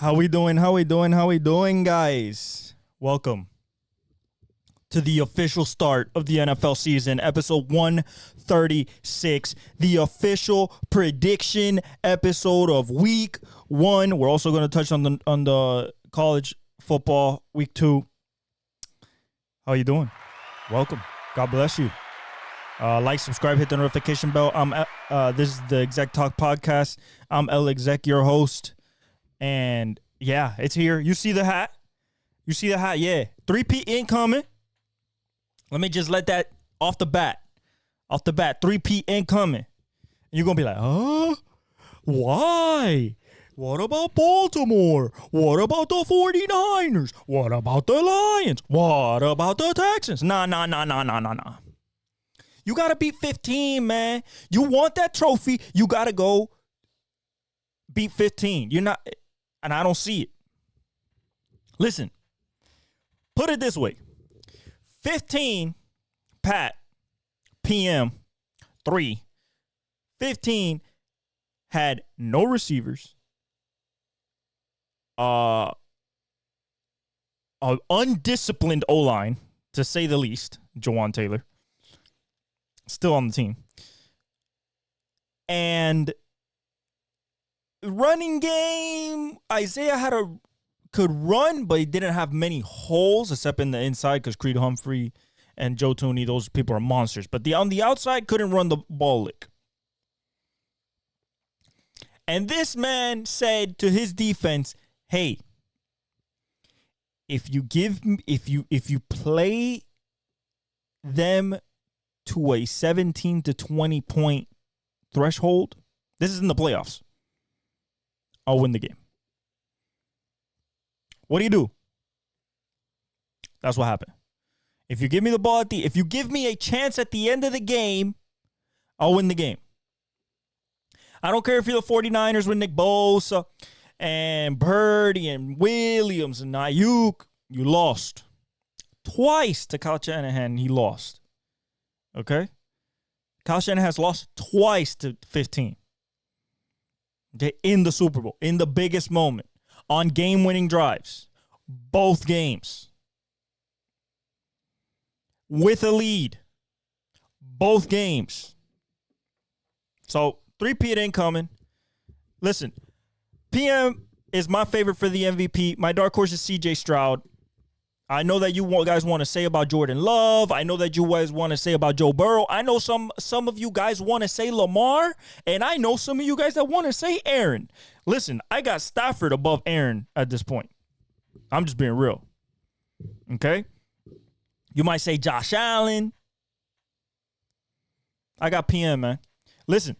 How we doing? How we doing? How we doing, guys? Welcome to the official start of the NFL season, episode 136, the official prediction episode of week 1. We're also going to touch on the college football week 2. How you doing? Welcome. God bless you. Like, subscribe, hit the notification bell. This is the Exec Talk podcast. I'm El Exec, your host. And yeah, it's here. You see the hat? Yeah. 3P incoming. Let me just let that off the bat. 3P incoming. And you're going to be like, huh? Why? What about Baltimore? What about the 49ers? What about the Lions? What about the Texans? Nah. You got to beat 15, man. You want that trophy, you got to go beat 15. You're not, and I don't see it. Listen, put it this way. 15, Pat, PM, 3. 15 had no receivers. An undisciplined O-line, to say the least, Jawan Taylor. Still on the team. And running game, Isaiah could run, but he didn't have many holes except in the inside because Creed Humphrey and Joe Thuney, those people are monsters. But on the outside, couldn't run the ball lick. And this man said to his defense, hey, if you play them to a 17 to 20 point threshold, this is in the playoffs, I'll win the game. What do? That's what happened. If you give me the ball if you give me a chance at the end of the game, I'll win the game. I don't care if you're the 49ers with Nick Bosa and Birdie and Williams and Ayuk. You lost. Twice to Kyle Shanahan, he lost. Okay? Kyle Shanahan has lost twice to 15. Okay, in the Super Bowl, in the biggest moment, on game-winning drives, both games, with a lead, both games. So, 3P ain't coming. Listen, PM is my favorite for the MVP. My dark horse is CJ Stroud. I know that you guys want to say about Jordan Love. I know that you guys want to say about Joe Burrow. I know some of you guys want to say Lamar. And I know some of you guys that want to say Aaron. Listen, I got Stafford above Aaron at this point. I'm just being real. Okay? You might say Josh Allen. I got PM, man. Listen,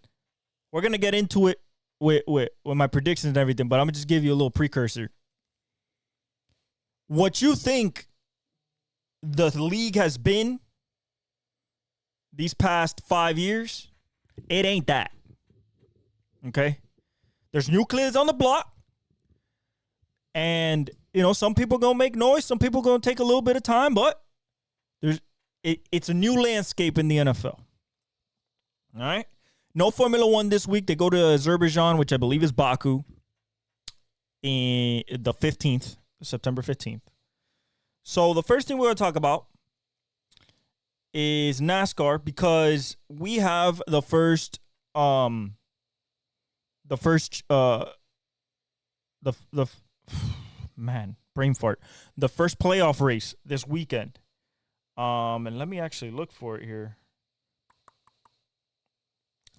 we're going to get into it with my predictions and everything, but I'm going to just give you a little precursor. What you think the league has been these past 5 years, it ain't that. Okay? There's new kids on the block. And, some people going to make noise. Some people going to take a little bit of time. But it's a new landscape in the NFL. All right? No Formula One this week. They go to Azerbaijan, which I believe is Baku, in the 15th. September 15th. So the first thing we're going to talk about is NASCAR, because we have the first brain fart. The first playoff race this weekend. And let me actually look for it here.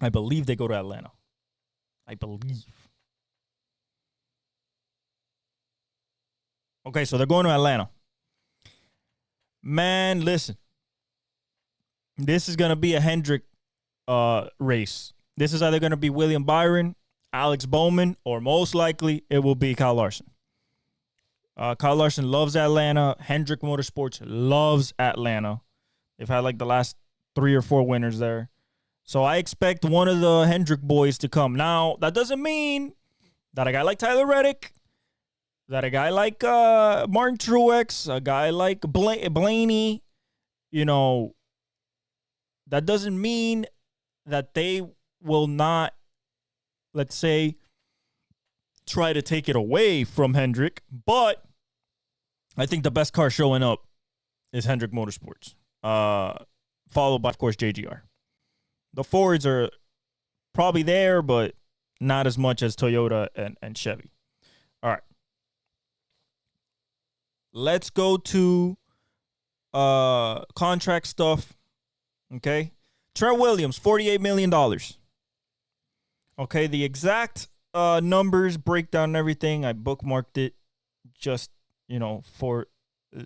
I believe they go to Atlanta. I believe. Okay, so they're going to Atlanta. Man, listen. This is going to be a Hendrick race. This is either going to be William Byron, Alex Bowman, or most likely it will be Kyle Larson. Kyle Larson loves Atlanta. Hendrick Motorsports loves Atlanta. They've had like the last 3 or 4 winners there. So I expect one of the Hendrick boys to come. Now, that doesn't mean that a guy like Tyler Reddick, that a guy like Martin Truex, a guy like Blaney, that doesn't mean that they will not, let's say, try to take it away from Hendrick, but I think the best car showing up is Hendrick Motorsports, followed by, of course, JGR. The Fords are probably there, but not as much as Toyota and Chevy. All right. Let's go to contract stuff. Okay. Trent Williams, $48 million. Okay. The exact numbers, breakdown, and everything. I bookmarked it just, for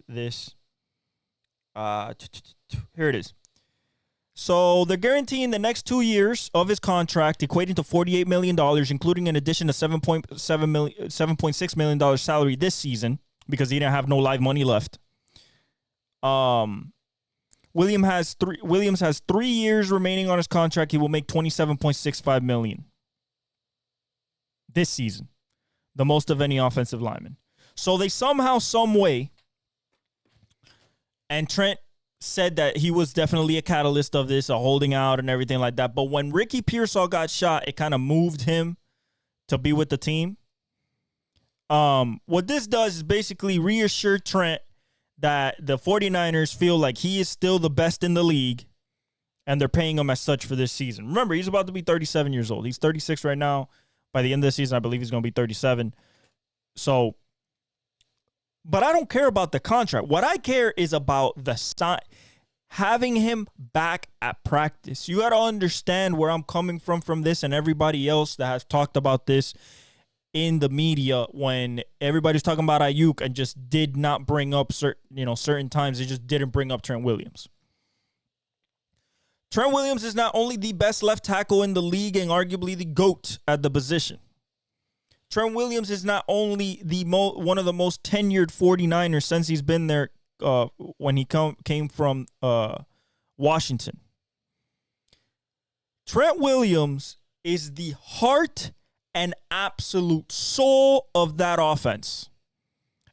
this. Here it is. So they're guaranteeing the next 2 years of his contract, equating to $48 million, including an addition to $7.6 million salary this season because he didn't have no live money left. Williams has 3 years remaining on his contract. He will make $27.65 million this season, the most of any offensive lineman. So they somehow, some way, and Trent said that he was definitely a catalyst of this, a holding out and everything like that. But when Ricky Pearsall got shot, it kind of moved him to be with the team. What this does is basically reassure Trent that the 49ers feel like he is still the best in the league, and they're paying him as such for this season. Remember, he's about to be 37 years old. He's 36 right now. By the end of the season, I believe he's going to be 37. So, but I don't care about the contract. What I care is about the sign, having him back at practice. You got to understand where I'm coming from this, and everybody else that has talked about this in the media when everybody's talking about Ayuk and just did not bring up certain times. They just didn't bring up Trent Williams. Trent Williams is not only the best left tackle in the league and arguably the GOAT at the position. Trent Williams is not only one of the most tenured 49ers since he's been there when he came from Washington. Trent Williams is the heart and absolute soul of that offense.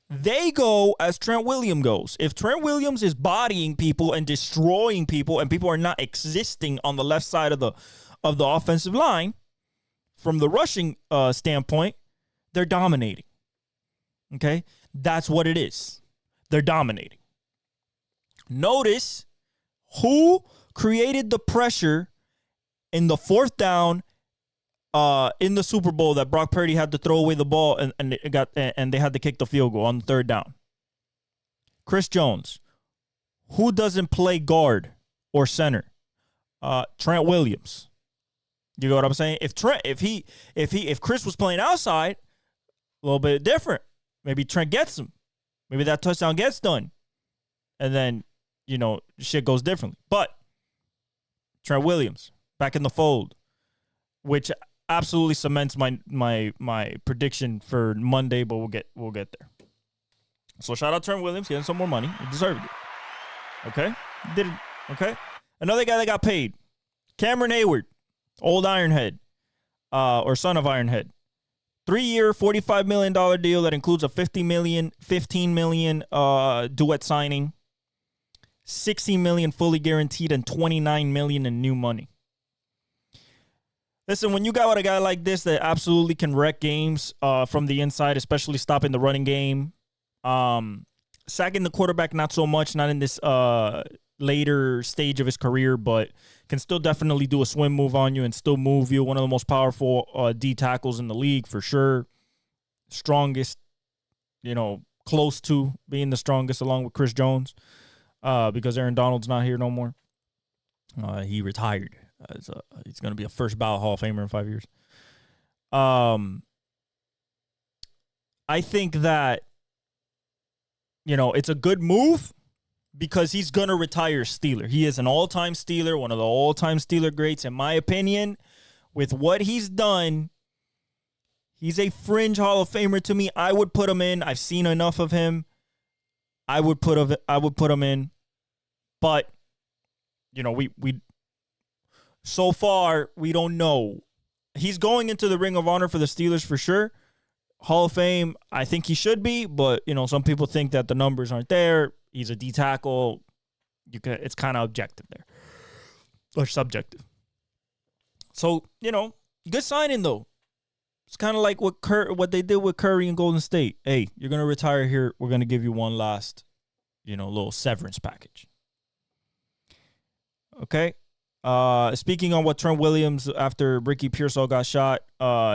They go as Trent Williams goes. If Trent Williams is bodying people and destroying people and people are not existing on the left side of the offensive line, from the rushing standpoint, they're dominating. Okay? That's what it is. They're dominating. Notice who created the pressure in the fourth down in the Super Bowl that Brock Purdy had to throw away the ball and they had to kick the field goal on the third down. Chris Jones. Who doesn't play guard or center? Trent Williams. You know what I'm saying? If Chris was playing outside, a little bit different. Maybe Trent gets him. Maybe that touchdown gets done. And then, shit goes differently. But Trent Williams back in the fold, which absolutely cements my prediction for Monday, but we'll get there. So shout out Trent Williams getting some more money. He deserved it. Okay? Did it. Okay? Another guy that got paid. Cameron Hayward, old Ironhead, or son of Ironhead. 3-year, $45 million deal that includes a $15 million duet signing, $16 million fully guaranteed, and $29 million in new money. Listen, when you got a guy like this that absolutely can wreck games from the inside, especially stopping the running game, sacking the quarterback not so much, not in this later stage of his career, but can still definitely do a swim move on you and still move you. One of the most powerful D tackles in the league for sure. Strongest, close to being the strongest along with Chris Jones because Aaron Donald's not here no more. He retired. He's going to be a first ballot Hall of Famer in 5 years. I think that, it's a good move because he's going to retire Steeler. He is an all-time Steeler, one of the all-time Steeler greats. In my opinion, with what he's done, he's a fringe Hall of Famer to me. I would put him in. I've seen enough of him. I would put him in. But, we so far, we don't know. He's going into the Ring of Honor for the Steelers for sure. Hall of Fame, I think he should be, but, some people think that the numbers aren't there. He's a D tackle. It's kind of objective there. Or subjective. So, good signing, though. It's kind of like what they did with Curry in Golden State. Hey, you're going to retire here. We're going to give you one last, little severance package. Okay. Speaking on what Trent Williams, after Ricky Pearsall got shot,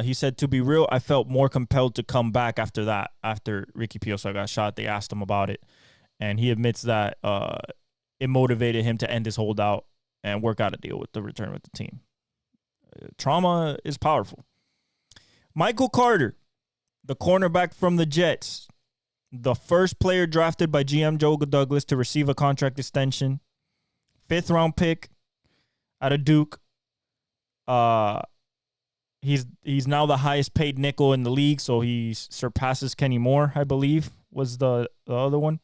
he said, to be real, I felt more compelled to come back after that. After Ricky Pearsall got shot, they asked him about it. And he admits that it motivated him to end his holdout and work out a deal with the return with the team. Trauma is powerful. Michael Carter, the cornerback from the Jets, the first player drafted by GM Joe Douglas to receive a contract extension, 5th-round pick out of Duke. He's now the highest paid nickel in the league, so he surpasses Kenny Moore, I believe, was the other one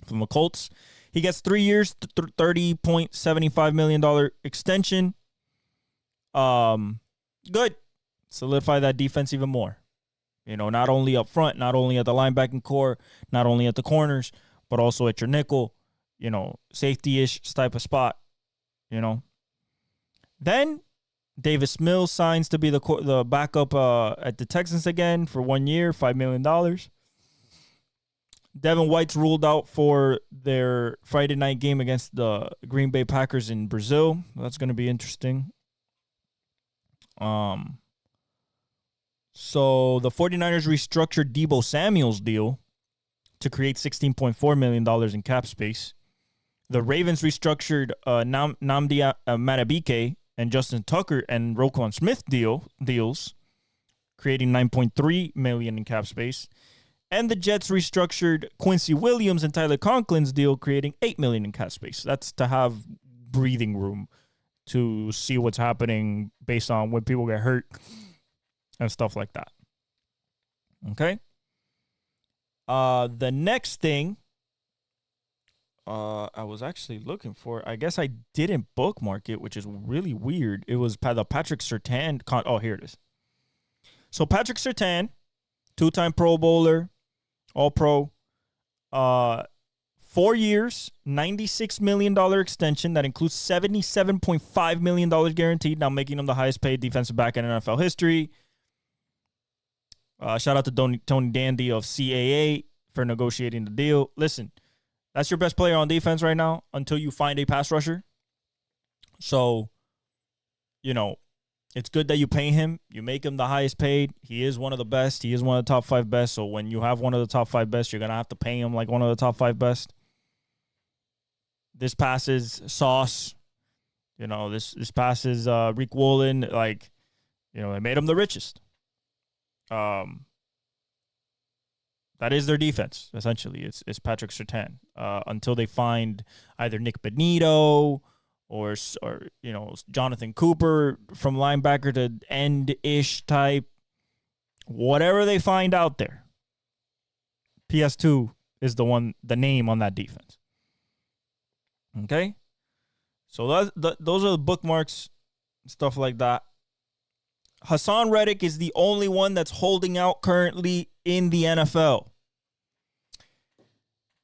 from the Colts. He gets 3 years, $30.75 million extension. Good. Solidify that defense even more. Not only up front, not only at the linebacking core, not only at the corners, but also at your nickel, safety-ish type of spot, Then Davis Mills signs to be the backup at the Texans again for 1 year, $5 million. Devin White's ruled out for their Friday night game against the Green Bay Packers in Brazil. That's going to be interesting. So the 49ers restructured Deebo Samuel's deal to create $16.4 million in cap space. The Ravens restructured Nnamdi Madubuike and Justin Tucker and Roquan Smith deals, creating $9.3 million in cap space. And the Jets restructured Quincy Williams and Tyler Conklin's deal, creating $8 million in cap space. That's to have breathing room to see what's happening based on when people get hurt and stuff like that. Okay? The next thing I was actually looking for, I guess I didn't bookmark it, which is really weird. It was the Patrick Surtain. Here it is. So Patrick Surtain, 2-time Pro Bowler, All-Pro, 4 years, $96 million extension that includes $77.5 million guaranteed, now making him the highest paid defensive back in NFL history. Shout out to Tony Dandy of CAA for negotiating the deal. Listen, that's your best player on defense right now until you find a pass rusher. So, it's good that you pay him. You make him the highest paid. He is one of the best. He is one of the top 5 best. So when you have one of the top 5 best, you're going to have to pay him like one of the top 5 best. This passes Sauce. This passes Rick Woolen. It made him the richest. That is their defense, essentially. It's Patrick Surtain. Until they find either Nick Benito or Jonathan Cooper from linebacker to end-ish type. Whatever they find out there. PS2 is the name on that defense. Okay? So those are the bookmarks, stuff like that. Hassan Reddick is the only one that's holding out currently in the NFL.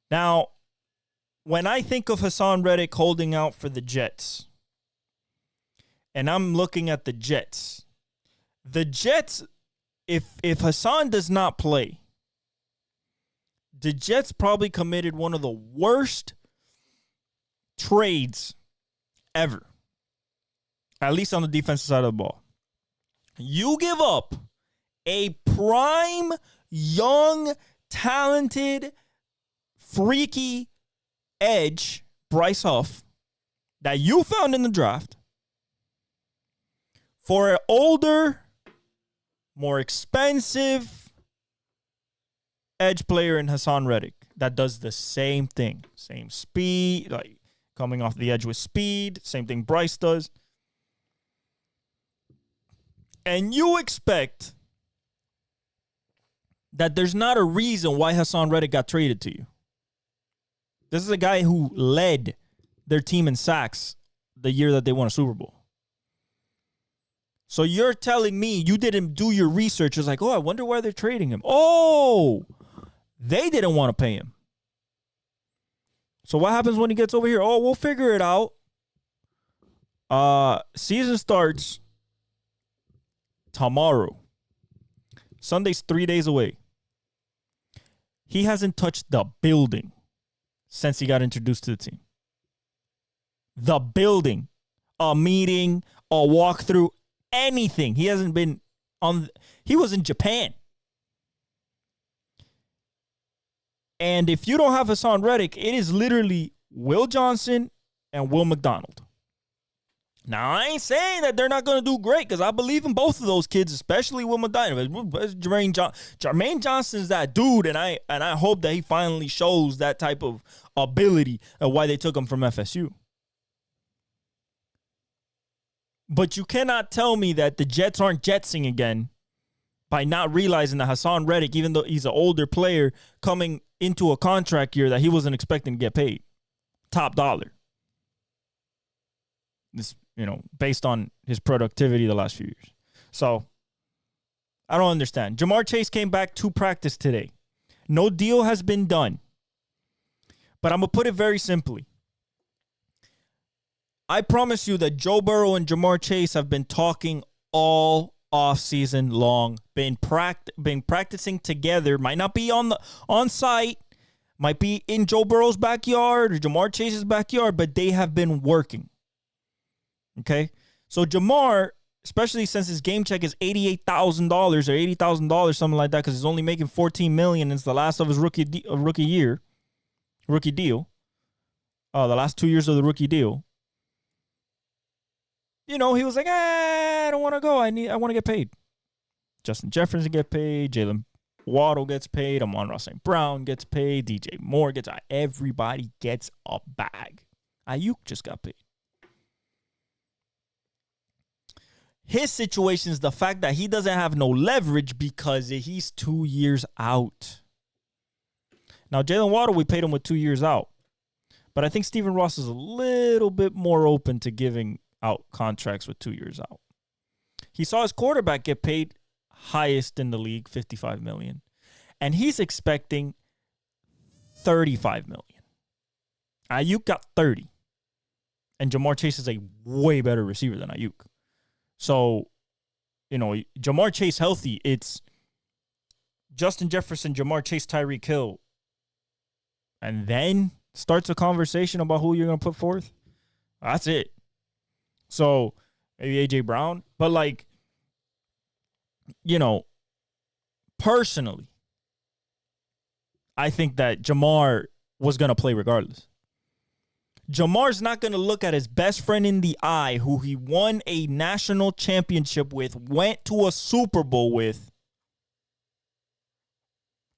Now, when I think of Hassan Reddick holding out for the Jets, and I'm looking at the Jets, if Hassan does not play, the Jets probably committed one of the worst trades ever, at least on the defensive side of the ball. You give up a prime, young, talented, freaky edge, Bryce Huff, that you found in the draft, for an older, more expensive edge player in Hassan Reddick that does the same thing. Same speed, like coming off the edge with speed, same thing Bryce does. And you expect that there's not a reason why Hassan Reddick got traded to you. This is a guy who led their team in sacks the year that they won a Super Bowl. So you're telling me you didn't do your research. It's like, I wonder why they're trading him. Oh, they didn't want to pay him. So what happens when he gets over here? Oh, we'll figure it out. Season starts tomorrow. Sunday's 3 days away. He hasn't touched the building since he got introduced to the team. The building. A meeting, a walkthrough, anything. He hasn't been on. He was in Japan. And if you don't have Hassan Reddick, it is literally Will Johnson and Will McDonald. Now, I ain't saying that they're not going to do great because I believe in both of those kids, especially Will McDonald. Jermaine Johnson's that dude, and I hope that he finally shows that type of ability of why they took him from FSU. But you cannot tell me that the Jets aren't jetsing again by not realizing that Hassan Reddick, even though he's an older player, coming into a contract year that he wasn't expecting to get paid top dollar. This, based on his productivity the last few years. So, I don't understand. Jamar Chase came back to practice today. No deal has been done. But I'm going to put it very simply. I promise you that Joe Burrow and Jamar Chase have been talking all offseason long, been practicing together, might not be on site, might be in Joe Burrow's backyard or Jamar Chase's backyard, but they have been working. Okay? So Jamar, especially since his game check is $88,000 or $80,000, something like that, because he's only making $14 million. It's the last of his rookie deal. The last 2 years of the rookie deal. He was like, I don't want to go. I want to get paid. Justin Jefferson get paid. Jalen Waddle gets paid. Amon-Ra St. Brown gets paid. DJ Moore gets paid. Everybody gets a bag. Ayuk just got paid. His situation is the fact that he doesn't have no leverage because he's 2 years out. Now, Jalen Waddle, we paid him with 2 years out. But I think Stephen Ross is a little bit more open to giving out contracts with 2 years out. He saw his quarterback get paid highest in the league, $55 million. And he's expecting $35 million. Ayuk got 30. And Jamar Chase is a way better receiver than Ayuk. So, Jamar Chase healthy, it's Justin Jefferson, Jamar Chase, Tyreek Hill. And then starts a conversation about who you're going to put forth. That's it. So, maybe A.J. Brown. But, personally, I think that Jamar was going to play regardless. Jamar's not going to look at his best friend in the eye, who he won a national championship with, went to a Super Bowl with,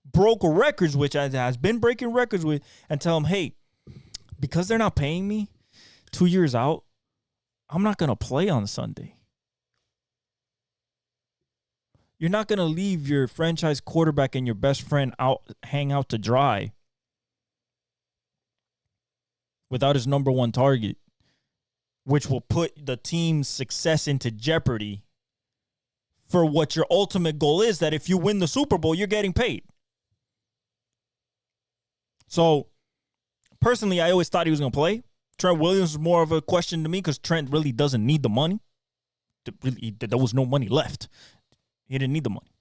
broke records, which has been breaking records with, and tell him, hey, because they're not paying me 2 years out, I'm not going to play on Sunday. You're not going to leave your franchise quarterback and your best friend hang out to dry without his number one target, which will put the team's success into jeopardy for what your ultimate goal is, that if you win the Super Bowl, you're getting paid. So, personally, I always thought he was going to play. Trent Williams is more of a question to me because Trent really doesn't need the money. There was no money left. He didn't need the money.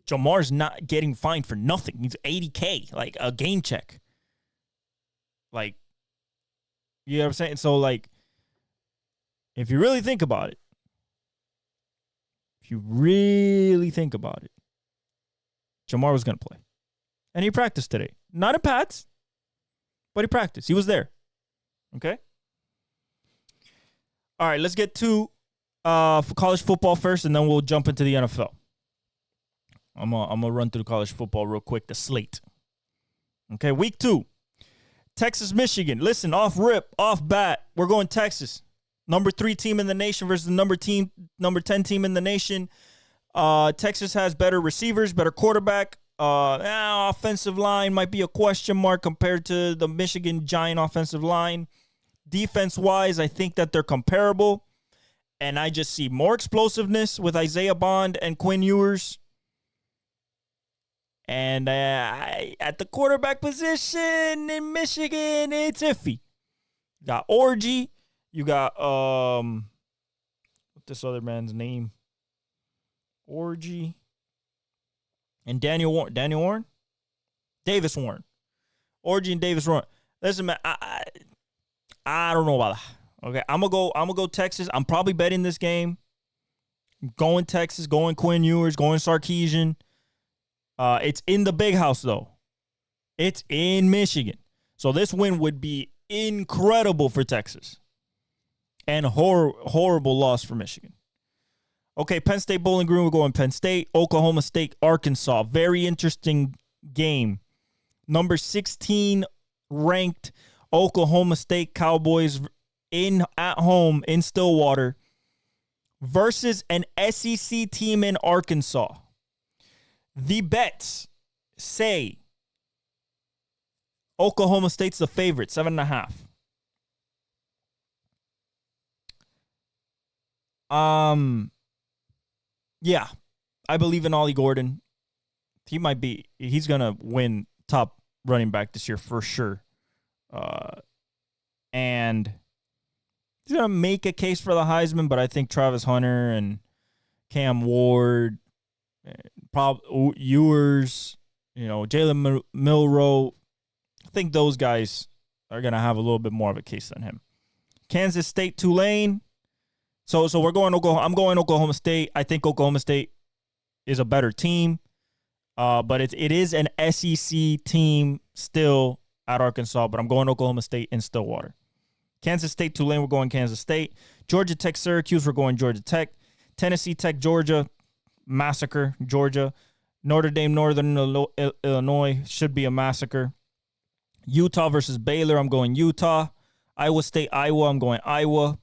Jamar's not getting fined for nothing. He's $80K, like a game check. Like, you know what I'm saying? So, if you really think about it, Jamar was going to play. And he practiced today. Not in pads, but he practiced. He was there. Okay? All right, let's get to for college football first, and then we'll jump into the NFL. I'm gonna run through college football real quick, the slate. Okay, week 2. Texas, Michigan. Listen, off bat, we're going Texas. Number 3 team in the nation versus the number 10 team in the nation. Texas has better receivers, better quarterback. Offensive line might be a question mark compared to the Michigan Giant offensive line. Defense-wise, I think that they're comparable. And I just see more explosiveness with Isaiah Bond and Quinn Ewers. And at the quarterback position in Michigan, it's iffy. You got Orgy. You got, what's this other man's name? Orgy. And Daniel Warren? Davis Warren. Orgy and Davis Warren. Listen, man, I don't know about that. Okay, I'm gonna go Texas. I'm probably betting this game. Going Texas, going Quinn Ewers, going Sarkisian. It's in the big house, though. It's in Michigan. So this win would be incredible for Texas. And horrible loss for Michigan. Okay, Penn State Bowling Green, we're going Penn State. Oklahoma State, Arkansas. Very interesting game. Number 16 ranked Oklahoma State Cowboys at home in Stillwater versus an SEC team in Arkansas. The bets say Oklahoma State's the favorite, 7.5. Yeah, I believe in Ollie Gordon. He's going to win top running back this year for sure. And he's going to make a case for the Heisman, but I think Travis Hunter and Cam Ward, Ewers, Jalen Milroe, I think those guys are going to have a little bit more of a case than him. Kansas State, Tulane. So we're going Oklahoma. I'm going Oklahoma State. I think Oklahoma State is a better team, but it is an SEC team still at Arkansas. But I'm going Oklahoma State in Stillwater. Kansas State, Tulane. We're going Kansas State. Georgia Tech, Syracuse. We're going Georgia Tech. Tennessee Tech, Georgia. Massacre, Georgia. Notre Dame, Northern Illinois. Should be a massacre. Utah versus Baylor. I'm going Utah. Iowa State, Iowa. I'm going Iowa.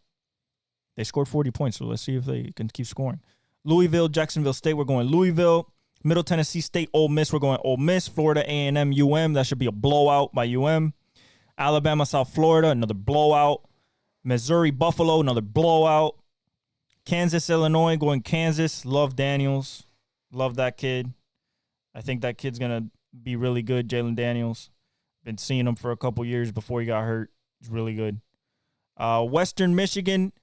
They scored 40 points, so let's see if they can keep scoring. Louisville, Jacksonville State, we're going Louisville. Middle Tennessee State, Ole Miss, we're going Ole Miss. Florida A&M, UM, that should be a blowout by UM. Alabama, South Florida, another blowout. Missouri, Buffalo, another blowout. Kansas, Illinois, going Kansas. Love Daniels. Love that kid. I think that kid's going to be really good, Jalen Daniels. Been seeing him for a couple years before he got hurt. He's really good. Western Michigan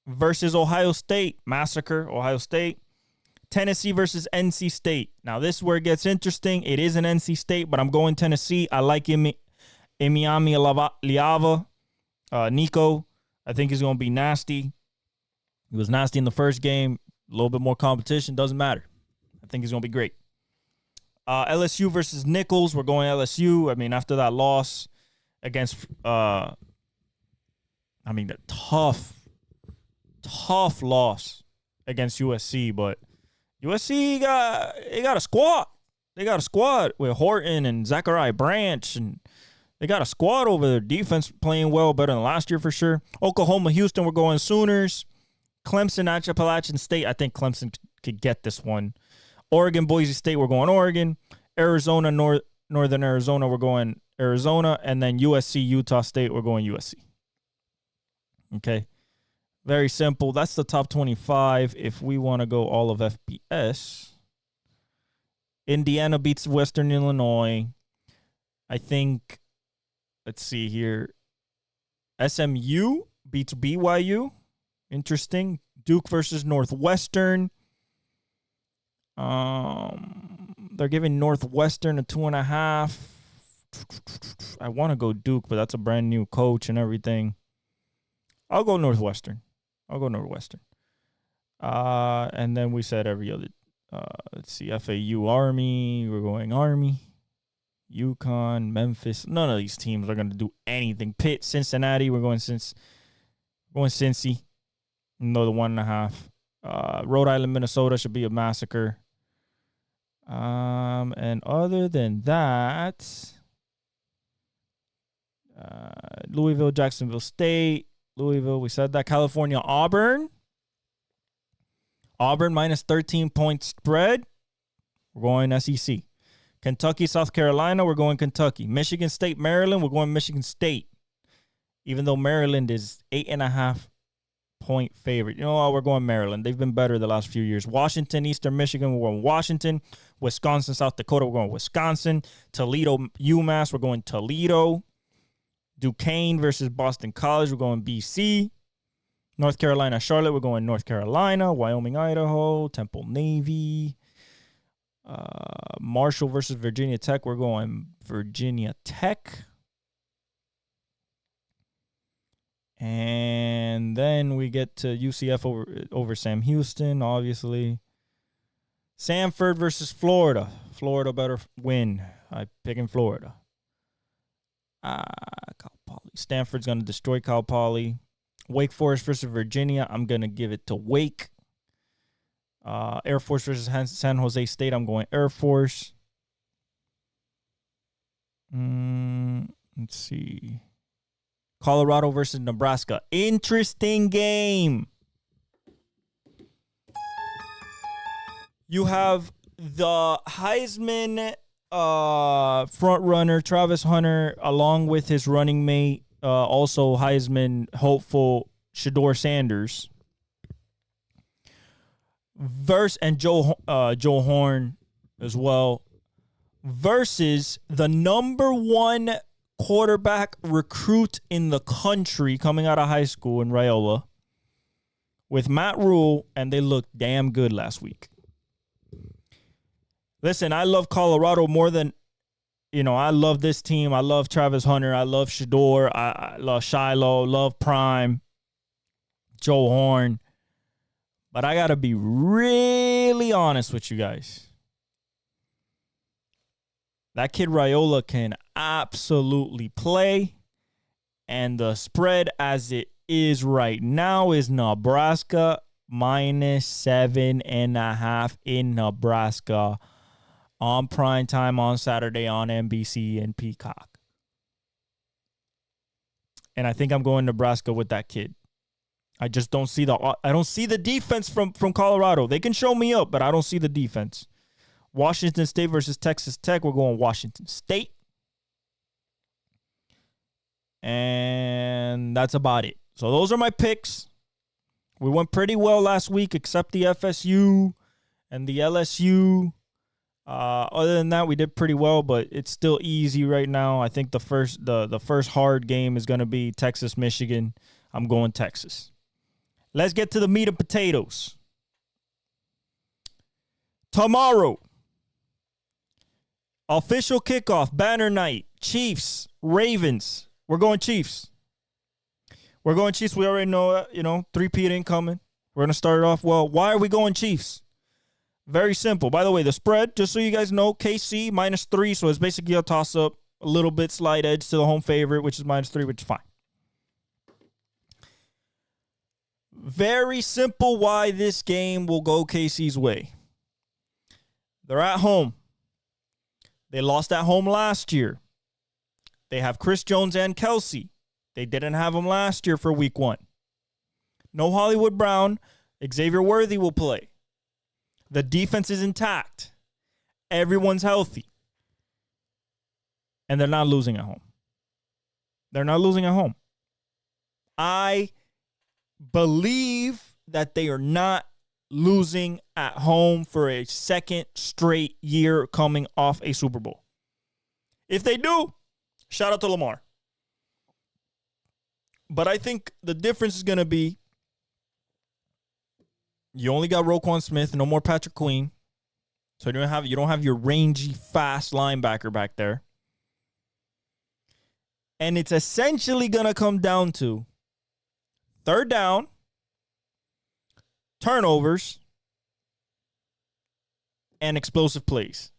versus Ohio State. Massacre, Ohio State. Tennessee versus NC State. Now, this is where it gets interesting. It is an NC State, but I'm going Tennessee. I like Imiami Liava. Nico, I think he's going to be nasty. He was nasty in the first game. A little bit more competition. Doesn't matter. I think he's going to be great. LSU versus Nichols. We're going LSU. I mean, after that loss against, the tough loss against USC, but USC got a squad. They got a squad with Horton and Zachariah Branch, and they got a squad over there. Defense playing well, better than last year for sure. Oklahoma, Houston, we're going Sooners. Clemson, Appalachian State. I think Clemson could get this one. Oregon, Boise State, we're going Oregon. Arizona, Northern Arizona, we're going Arizona. And then USC, Utah State, we're going USC. Okay. Very simple. That's the top 25. If we want to go all of FBS, Indiana beats Western Illinois. I think, let's see here. SMU beats BYU. Interesting. Duke versus Northwestern. They're giving Northwestern a 2.5. I want to go Duke, but that's a brand new coach and everything. I'll go Northwestern. And then we said every other. Let's see. FAU, Army. We're going Army. UConn, Memphis. None of these teams are going to do anything. Pitt, Cincinnati. We're going Cincy. Another 1.5. Rhode Island, Minnesota should be a massacre. And other than that, Louisville, Jacksonville State. Louisville, we said that. California, Auburn. Auburn minus 13-point spread. We're going SEC. Kentucky, South Carolina, we're going Kentucky. Michigan State, Maryland, we're going Michigan State. Even though Maryland is 8.5-point favorite. You know what? We're going Maryland. They've been better the last few years. Washington, Eastern Michigan, we're going Washington. Wisconsin, South Dakota, we're going Wisconsin. Toledo, UMass, we're going Toledo. Duquesne versus Boston College, we're going BC. North Carolina, Charlotte, we're going North Carolina. Wyoming, Idaho. Temple, Navy. Marshall versus Virginia Tech. We're going Virginia Tech. And then we get to UCF over Sam Houston, obviously. Samford versus Florida. Florida better win. I'm picking Florida. Cal Poly. Stanford's going to destroy Cal Poly. Wake Forest versus Virginia. I'm going to give it to Wake. Air Force versus San Jose State. I'm going Air Force. Let's see. Colorado versus Nebraska. Interesting game. You have the Heisman front runner, Travis Hunter, along with his running mate, also Heisman hopeful Shedeur Sanders. And Joe Horn as well. Versus the number one quarterback recruit in the country coming out of high school in Raiola with Matt Rule, and they looked damn good last week. Listen, I love Colorado more than, I love this team. I love Travis Hunter. I love Shedeur. I love Shiloh. Love Prime. Joe Horn. But I got to be really honest with you guys. That kid Raiola can absolutely play. And the spread as it is right now is Nebraska -7.5 in Nebraska on prime time on Saturday on NBC and Peacock. And I think I'm going Nebraska with that kid. I just don't see the defense from Colorado. They can show me up, but I don't see the defense. Washington State versus Texas Tech. We're going Washington State. And that's about it. So those are my picks. We went pretty well last week, except the FSU and the LSU. Other than that, we did pretty well, but it's still easy right now. I think the first hard game is going to be Texas-Michigan. I'm going Texas. Let's get to the meat and potatoes. Tomorrow, official kickoff, banner night, Chiefs, Ravens. We're going Chiefs. We already know that, 3-peat incoming. We're going to start it off well. Why are we going Chiefs? Very simple. By the way, the spread, just so you guys know, KC -3, so it's basically a toss-up, a little bit slight edge to the home favorite, which is -3, which is fine. Very simple why this game will go KC's way. They're at home. They lost at home last year. They have Chris Jones and Kelsey. They didn't have them last year for week 1. No Hollywood Brown. Xavier Worthy will play. The defense is intact. Everyone's healthy. And they're not losing at home. I believe that they are not losing at home for a second straight year coming off a Super Bowl. If they do, shout out to Lamar. But I think the difference is going to be you only got Roquan Smith, no more Patrick Queen. So you don't have your rangy, fast linebacker back there. And it's essentially going to come down to third down, turnovers, and explosive plays.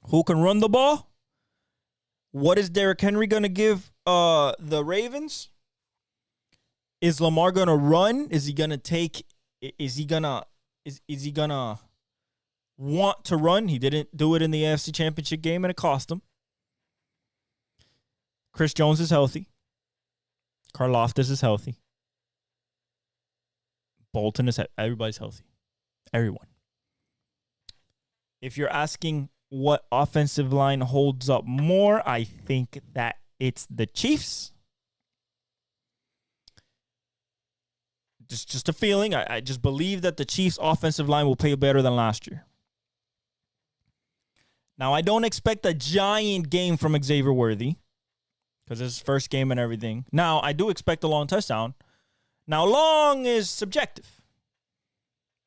Who can run the ball? What is Derrick Henry going to give the Ravens? Is Lamar going to run? Is he going to want to run? He didn't do it in the AFC Championship game, and it cost him. Chris Jones is healthy. Karlaftis is healthy. Bolton is everybody's healthy. Everyone. If you're asking what offensive line holds up more, I think that it's the Chiefs. Just a feeling. I just believe that the Chiefs' offensive line will play better than last year. Now, I don't expect a giant game from Xavier Worthy because it's his first game and everything. Now, I do expect a long touchdown. Now, long is subjective.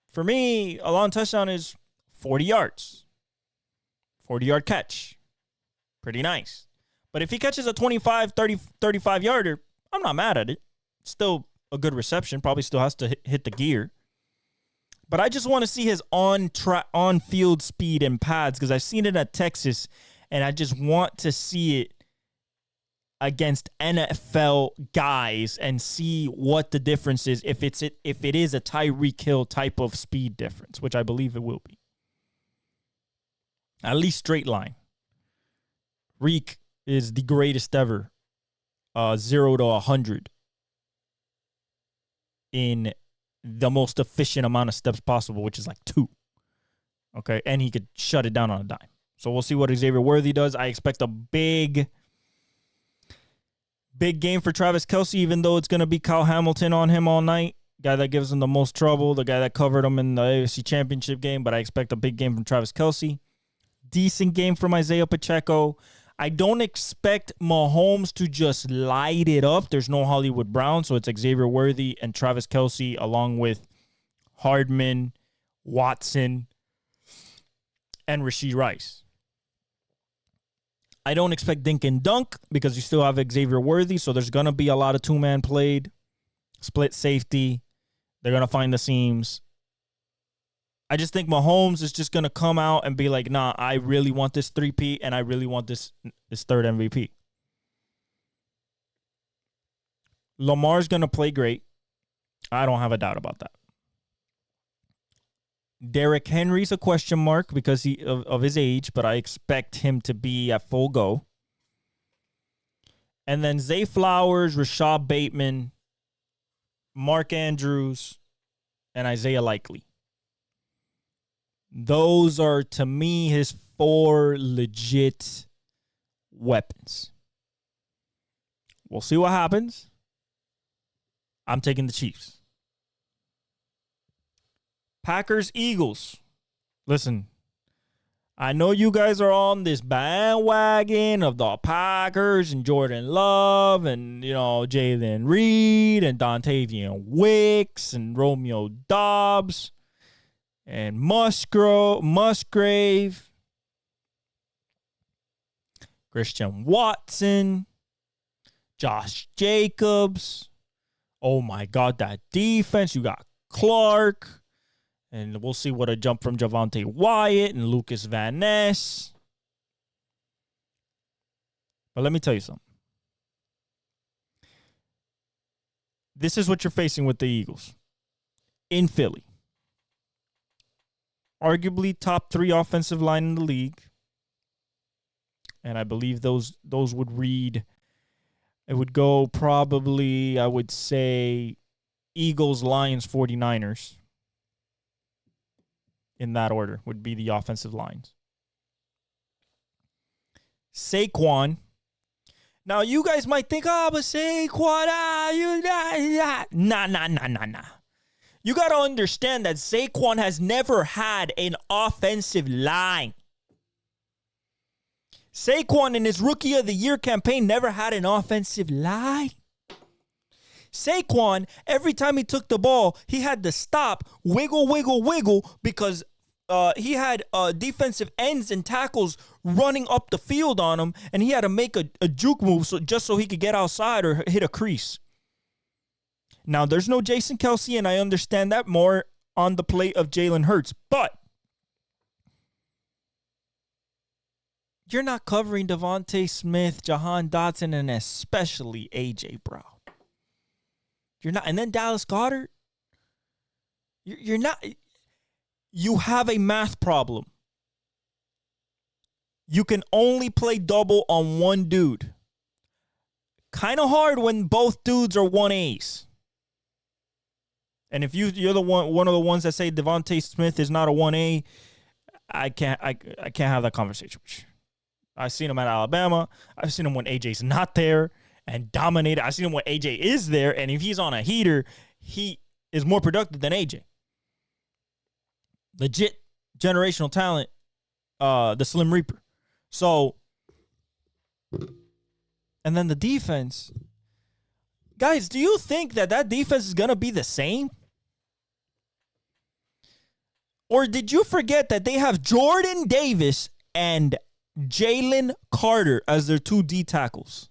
For me, a long touchdown is 40 yards. 40-yard catch. Pretty nice. But if he catches a 25, 30, 35-yarder, I'm not mad at it. Still a good reception. Probably still has to hit the gear. But I just want to see his on-field speed and pads because I've seen it at Texas, and I just want to see it against NFL guys and see what the difference is if it is a Tyreek Hill type of speed difference, which I believe it will be. At least straight line. Reek is the greatest ever. 0 to 100 in the most efficient amount of steps possible, which is like 2. Okay, and he could shut it down on a dime. So we'll see what Xavier Worthy does. I expect a big game for Travis Kelce, even though it's going to be Kyle Hamilton on him all night. Guy that gives him the most trouble, the guy that covered him in the AFC Championship game, but I expect a big game from Travis Kelce. Decent game from Isaiah Pacheco. I don't expect Mahomes to just light it up. There's no Hollywood Brown, so it's Xavier Worthy and Travis Kelce along with Hardman, Watson, and Rashee Rice. I don't expect dink and dunk because you still have Xavier Worthy, so there's going to be a lot of two-man played, split safety. They're going to find the seams. I just think Mahomes is just going to come out and be like, nah, I really want this 3P and I really want this third MVP. Lamar's going to play great. I don't have a doubt about that. Derrick Henry's a question mark because of his age, but I expect him to be at full go. And then Zay Flowers, Rashad Bateman, Mark Andrews, and Isaiah Likely. Those are, to me, his 4 legit weapons. We'll see what happens. I'm taking the Chiefs. Packers, Eagles. Listen, I know you guys are on this bandwagon of the Packers and Jordan Love and, Jalen Reed and Dontavian Wicks and Romeo Dobbs and Musgrave, Christian Watson, Josh Jacobs. Oh, my God, that defense. You got Clark. And we'll see what a jump from Javonte Wyatt and Lucas Van Ness. But let me tell you something. This is what you're facing with the Eagles in Philly. Arguably top 3 offensive line in the league. And I believe those would read, it would go probably, I would say, Eagles, Lions, 49ers. In that order would be the offensive lines. Saquon. Now, you guys might think, but Saquon, Nah. You got to understand that Saquon has never had an offensive line. Saquon in his Rookie of the Year campaign never had an offensive line. Saquon, every time he took the ball, he had to stop, wiggle, because he had defensive ends and tackles running up the field on him, and he had to make a juke move just so he could get outside or hit a crease. Now, there's no Jason Kelce, and I understand that, more on the plate of Jalen Hurts, but you're not covering Devontae Smith, Jahan Dotson, and especially A.J. Brown. You're not. And then Dallas Goedert. You're not. You have a math problem. You can only play double on one dude. Kind of hard when both dudes are 1As. And if you're the one of the ones that say Devontae Smith is not a 1A, I can't have that conversation with you. I've seen him at Alabama. I've seen him when AJ's not there and dominated. I've seen him when AJ is there, and if he's on a heater, he is more productive than AJ. Legit generational talent, the Slim Reaper. So, and then the defense. Guys, do you think that defense is going to be the same? Or did you forget that they have Jordan Davis and Jalen Carter as their 2 D tackles.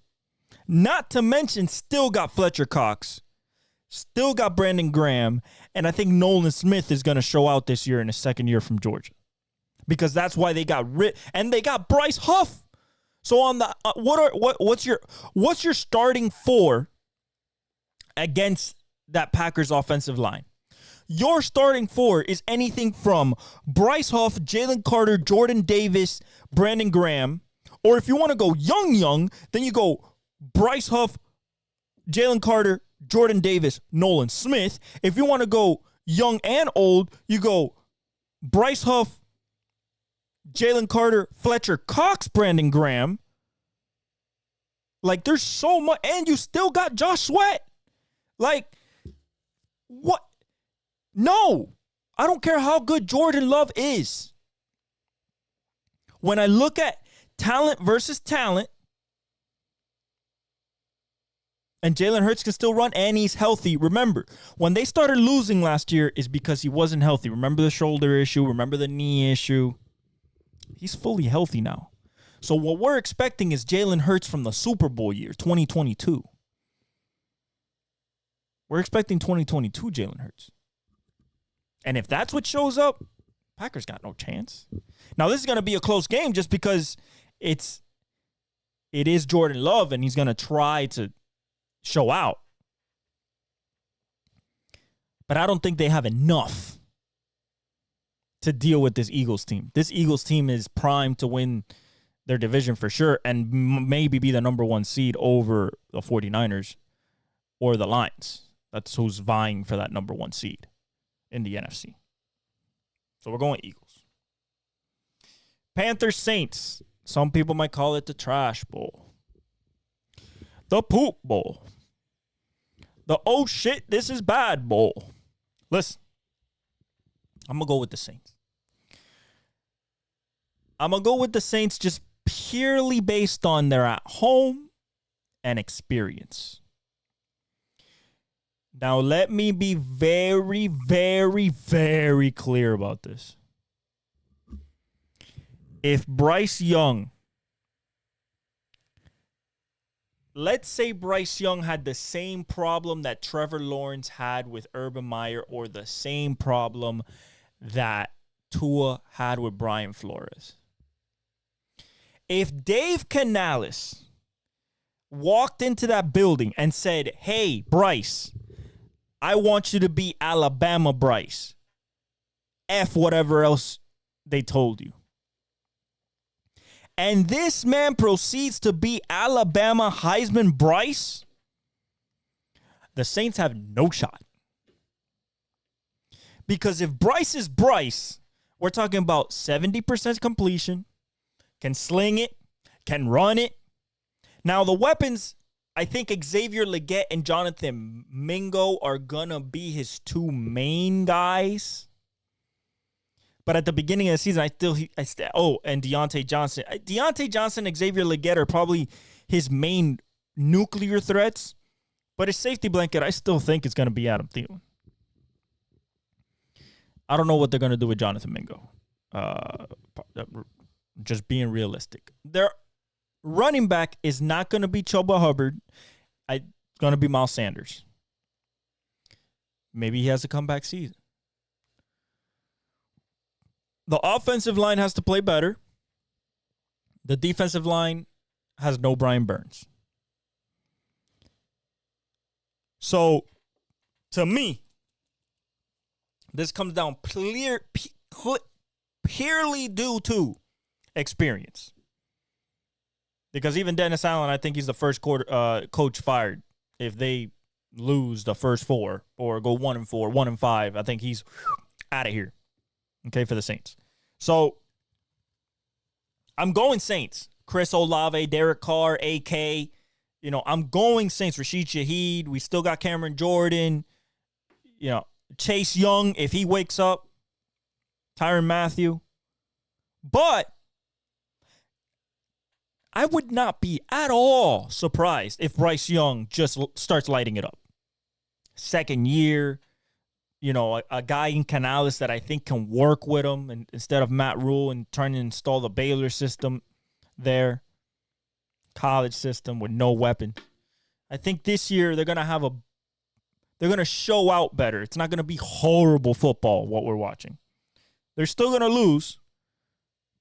Not to mention, still got Fletcher Cox, still got Brandon Graham, and I think Nolan Smith is going to show out this year in his second year from Georgia, because that's why they got and they got Bryce Huff. So on the what's your starting 4 against that Packers offensive line? Your starting 4 is anything from Bryce Huff, Jalen Carter, Jordan Davis, Brandon Graham. Or if you want to go young, then you go Bryce Huff, Jalen Carter, Jordan Davis, Nolan Smith. If you want to go young and old, you go Bryce Huff, Jalen Carter, Fletcher Cox, Brandon Graham. Like, there's so much. And you still got Josh Sweat. Like, what? No, I don't care how good Jordan Love is. When I look at talent versus talent, and Jalen Hurts can still run and he's healthy. Remember, when they started losing last year is because he wasn't healthy. Remember the shoulder issue. Remember the knee issue. He's fully healthy now. So what we're expecting is Jalen Hurts from the Super Bowl year, 2022. We're expecting 2022 Jalen Hurts. And if that's what shows up, Packers got no chance. Now, this is going to be a close game just because it is Jordan Love, and he's going to try to show out. But I don't think they have enough to deal with this Eagles team. This Eagles team is primed to win their division for sure and maybe be the number 1 seed over the 49ers or the Lions. That's who's vying for that number 1 seed in the NFC. So we're going Eagles. Panthers Saints. Some people might call it the trash bowl. The poop bowl. The oh shit, this is bad bowl. Listen, I'm going to go with the Saints. I'm going to go with the Saints just purely based on their at home and experience. Now, let me be very, very, very clear about this. If Bryce Young, let's say Bryce Young had the same problem that Trevor Lawrence had with Urban Meyer, or the same problem that Tua had with Brian Flores. If Dave Canales walked into that building and said, hey, Bryce, I want you to be Alabama Bryce. F whatever else they told you. And this man proceeds to be Alabama Heisman Bryce. The Saints have no shot. Because if Bryce is Bryce, we're talking about 70% completion, can sling it, can run it. Now, the weapons, I think Xavier Legette and Jonathan Mingo are going to be his 2 main guys. But at the beginning of the season, and Deontay Johnson. Deontay Johnson and Xavier Legette are probably his main nuclear threats. But his safety blanket, I still think it's going to be Adam Thielen. I don't know what they're going to do with Jonathan Mingo. Just being realistic. Their running back is not going to be Chuba Hubbard. It's going to be Miles Sanders. Maybe he has a comeback season. The offensive line has to play better. The defensive line has no Brian Burns. So, to me, this comes down purely due to experience. Because even Dennis Allen, I think he's the first coach fired if they lose the first 4 or go 1-4, 1-5. I think he's out of here. Okay, for the Saints. So, I'm going Saints. Chris Olave, Derek Carr, AK. I'm going Saints. Rashid Shaheed. We still got Cameron Jordan. Chase Young, if he wakes up. Tyrann Mathieu. But I would not be at all surprised if Bryce Young just starts lighting it up. Second year. a guy in Canales that I think can work with him and instead of Matt Rule and trying to install the Baylor system there, college system with no weapon. I think this year they're going to show out better. It's not going to be horrible football, what we're watching. They're still going to lose,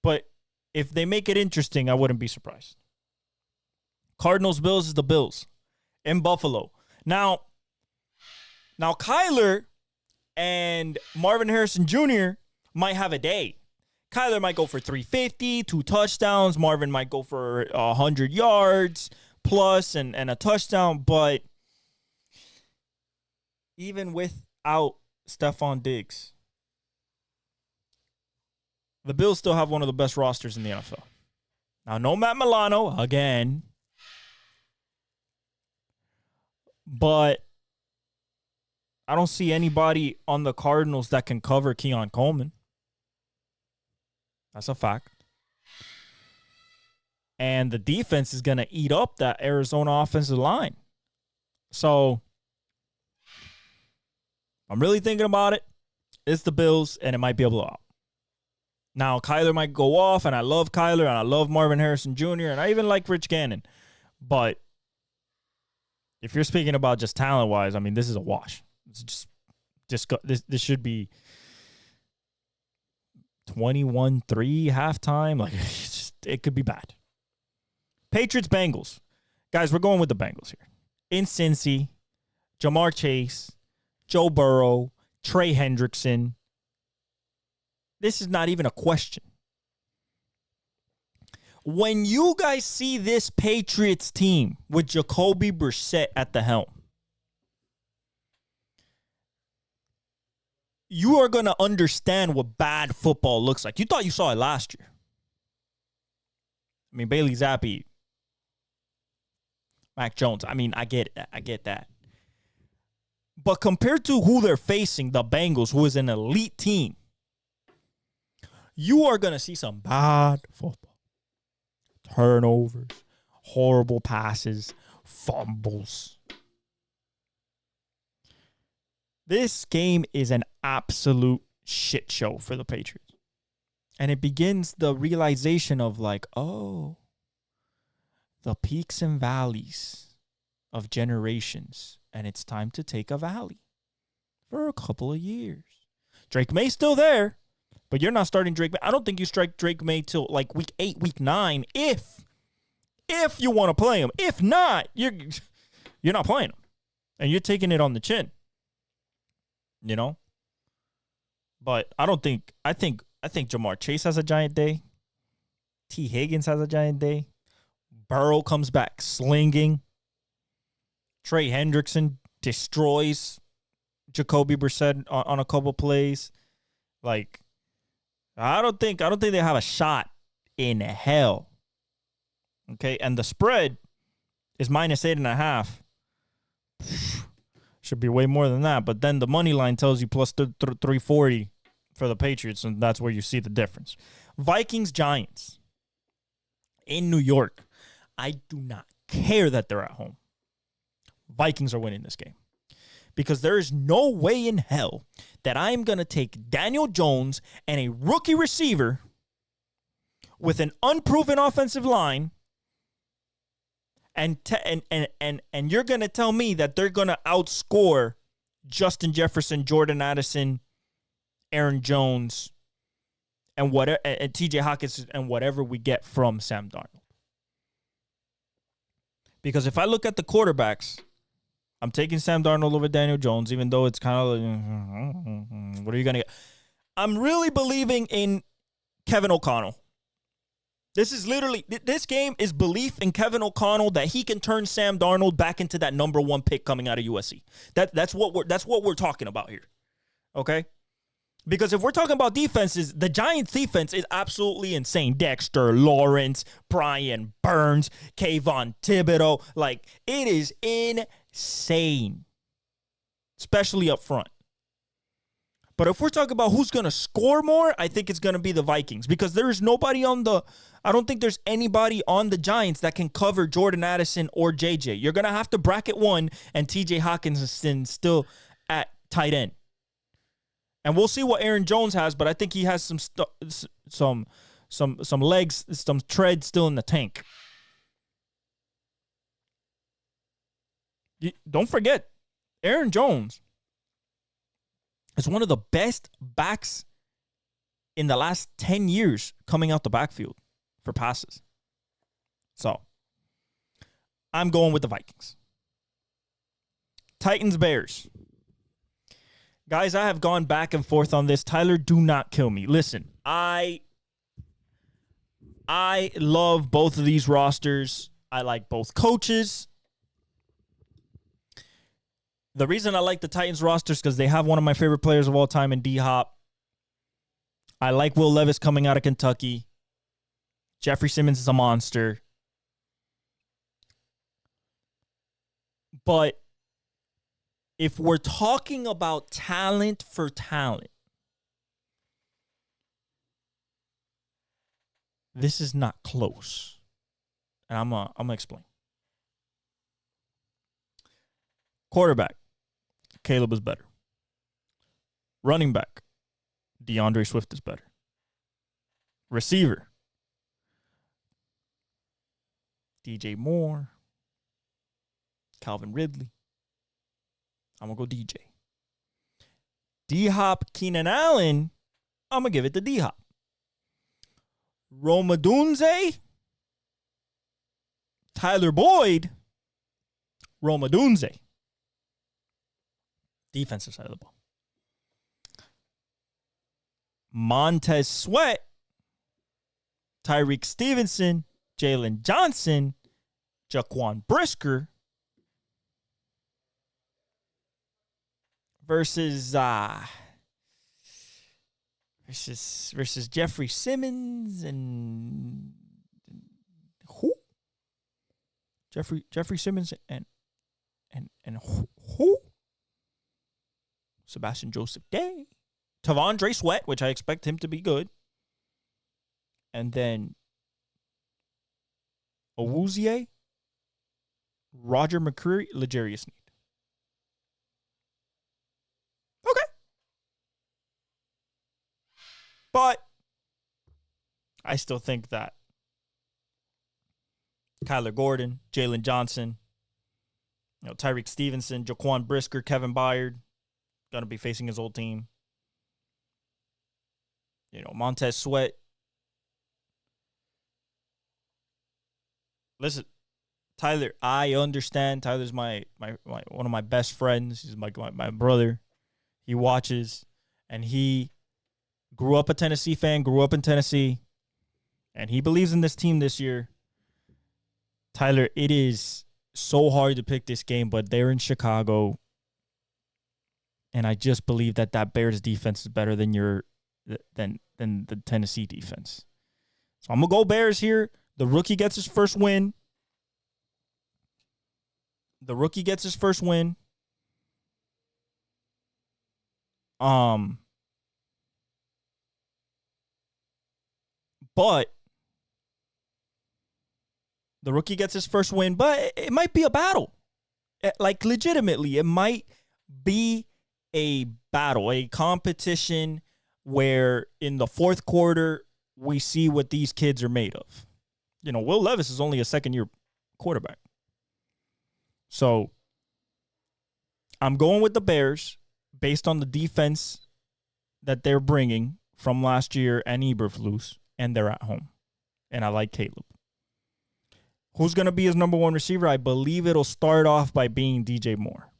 but if they make it interesting, I wouldn't be surprised. Cardinals-Bills is the Bills in Buffalo. Now Kyler and Marvin Harrison Jr. might have a day. Kyler might go for 350, 2 touchdowns. Marvin might go for 100 yards plus and a touchdown. But even without Stephon Diggs, the Bills still have one of the best rosters in the NFL. Now, no Matt Milano again, but I don't see anybody on the Cardinals that can cover Keon Coleman. That's a fact. And the defense is going to eat up that Arizona offensive line. So I'm really thinking about it. It's the Bills, and it might be a blowout. Now, Kyler might go off, and I love Kyler, and I love Marvin Harrison Jr., and I even like Rich Gannon. But if you're speaking about just talent-wise, I mean, this is a wash. It's just this should be 21-3 halftime. Like, it could be bad. Patriots-Bengals. Guys, we're going with the Bengals here. In Cincy, Jamar Chase, Joe Burrow, Trey Hendrickson. This is not even a question. When you guys see this Patriots team with Jacoby Brissett at the helm, you are going to understand what bad football looks like. You thought you saw it last year. I mean, Bailey Zappi, Mac Jones. I mean, I get it. I get that. But compared to who they're facing, the Bengals, who is an elite team, you are going to see some bad football. Turnovers, horrible passes, fumbles. This game is an absolute shit show for the Patriots. And it begins the realization of like, oh, the peaks and valleys of generations. And it's time to take a valley for a couple of years. Drake May's still there, but you're not starting Drake May. I don't think you strike Drake May till like week 8, week 9, if you want to play him. If not, you're not playing him. And you're taking it on the chin. You know? But I think Jamar Chase has a giant day. T. Higgins has a giant day. Burrow comes back slinging. Trey Hendrickson destroys Jacoby Brissett on a couple plays. Like, I don't think they have a shot in hell. Okay, and the spread is -8.5. Should be way more than that, but then the money line tells you plus 340 for the Patriots, and that's where you see the difference. Vikings-Giants in New York. I do not care that they're at home. Vikings are winning this game. Because there is no way in hell that I am going to take Daniel Jones and a rookie receiver with an unproven offensive line and you're going to tell me that they're going to outscore Justin Jefferson, Jordan Addison, Aaron Jones, and TJ Hawkins and whatever we get from Sam Darnold. Because if I look at the quarterbacks, I'm taking Sam Darnold over Daniel Jones, even though it's kind of like, what are you going to get? I'm really believing in Kevin O'Connell. This game is belief in Kevin O'Connell that he can turn Sam Darnold back into that number 1 pick coming out of USC. That's what we're talking about here. Okay? Because if we're talking about defenses, the Giants defense is absolutely insane. Dexter Lawrence, Brian Burns, Kayvon Thibodeau. Like, it is insane. Especially up front. But if we're talking about who's going to score more, I think it's going to be the Vikings. Because there is nobody I don't think there's anybody on the Giants that can cover Jordan Addison or JJ. You're going to have to bracket one, and TJ Hawkins is still at tight end. And we'll see what Aaron Jones has, but I think he has some legs, some tread still in the tank. Don't forget, Aaron Jones is one of the best backs in the last 10 years coming out the backfield for passes. So, I'm going with the Vikings. Titans, Bears. Guys, I have gone back and forth on this. Tyler, do not kill me. Listen, I love both of these rosters. I like both coaches. The reason I like the Titans roster is because they have one of my favorite players of all time in D-Hop. I like Will Levis coming out of Kentucky. Jeffrey Simmons is a monster. But if we're talking about talent for talent, this is not close. And I'm gonna explain. Quarterback, Caleb is better. Running back, DeAndre Swift is better. Receiver, DJ Moore, Calvin Ridley. I'm going to go DJ. D-Hop, Keenan Allen, I'm going to give it to D-Hop. Rome Odunze, Tyler Boyd, Rome Odunze. Defensive side of the ball. Montez Sweat, Tyreek Stevenson, Jalen Johnson, Jaquan Brisker versus Jeffrey Simmons and who? Jeffrey Simmons and who? Sebastian Joseph Day. Tavondre Sweat, which I expect him to be good. And then Owuzie, Roger McCreary, L'Jarius Sneed. Okay. But I still think that Kyler Gordon, Jalen Johnson, Tyreek Stevenson, Jaquan Brisker, Kevin Byard, going to be facing his old team. Montez Sweat. Listen, Tyler, I understand. Tyler's my one of my best friends. He's my brother. He watches, and he grew up a Tennessee fan, grew up in Tennessee, and he believes in this team this year. Tyler, it is so hard to pick this game, but they're in Chicago, and I just believe that Bears defense is better than the Tennessee defense. So I'm going to go Bears here. The rookie gets his first win. But the rookie gets his first win, but it might be a battle. Like, legitimately, it might be a battle, a competition where in the fourth quarter, we see what these kids are made of. Will Levis is only a second-year quarterback. So I'm going with the Bears based on the defense that they're bringing from last year and Eberflus, and they're at home. And I like Caleb. Who's going to be his number one receiver? I believe it'll start off by being DJ Moore.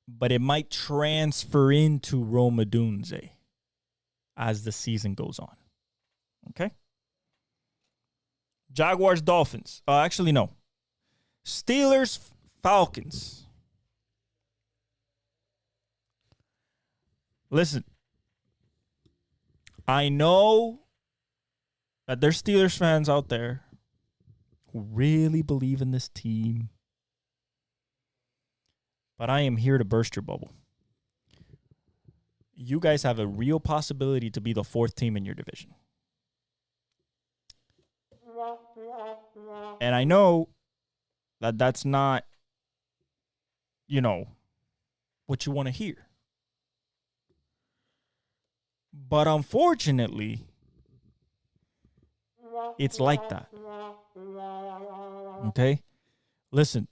But it might transfer into Rome Odunze as the season goes on. Okay? Jaguars, Dolphins. Actually, no. Steelers, Falcons. Listen, I know that there's Steelers fans out there who really believe in this team. But I am here to burst your bubble. You guys have a real possibility to be the fourth team in your division. And I know that that's not, what you want to hear. But unfortunately, it's like that. Okay? Listen,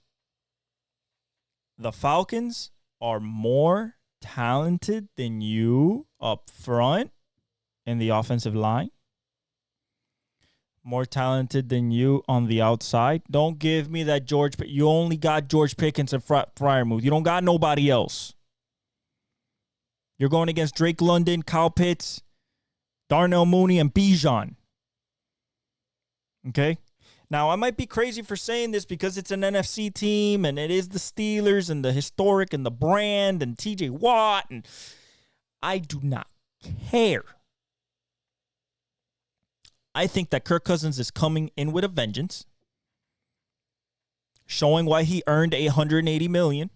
the Falcons are more talented than you up front in the offensive line. More talented than you on the outside. Don't give me that you only got George Pickens and Freiermuth. You don't got nobody else. You're going against Drake London, Kyle Pitts, Darnell Mooney, and Bijan. Okay? Now, I might be crazy for saying this because it's an NFC team and it is the Steelers and the historic and the brand and TJ Watt. And I do not care. I think that Kirk Cousins is coming in with a vengeance, showing why he earned $180 million,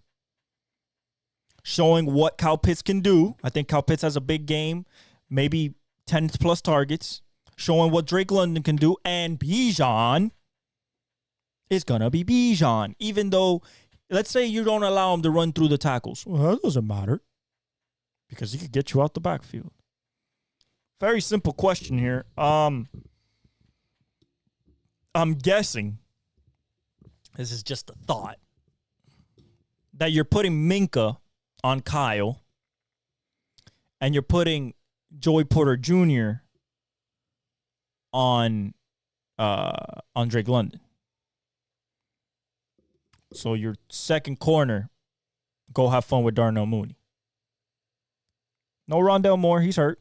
showing what Kyle Pitts can do. I think Kyle Pitts has a big game, maybe 10-plus targets, showing what Drake London can do, and Bijan is going to be Bijan, even though, let's say you don't allow him to run through the tackles. Well, that doesn't matter because he could get you out the backfield. Very simple question here. I'm guessing, this is just a thought, that you're putting Minka on Kyle and you're putting Joey Porter Jr. on Drake London. So your second corner, go have fun with Darnell Mooney. No Rondell Moore, he's hurt.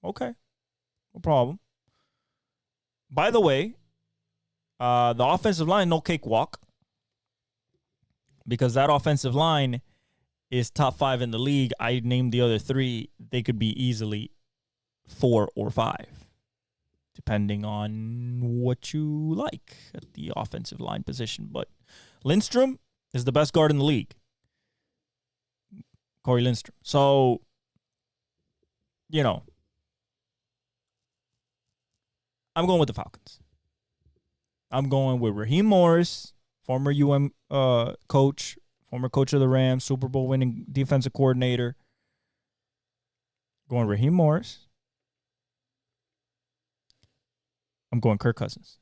Okay, no problem. By the way, the offensive line, no cakewalk. Because that offensive line is top 5 in the league. I named the other 3. They could be easily 4 or 5, depending on what you like at the offensive line position. But Lindstrom is the best guard in the league. Corey Lindstrom. So, I'm going with the Falcons. I'm going with Raheem Morris, former coach, former coach of the Rams, Super Bowl winning defensive coordinator. Going Raheem Morris. I'm going Kirk Cousins.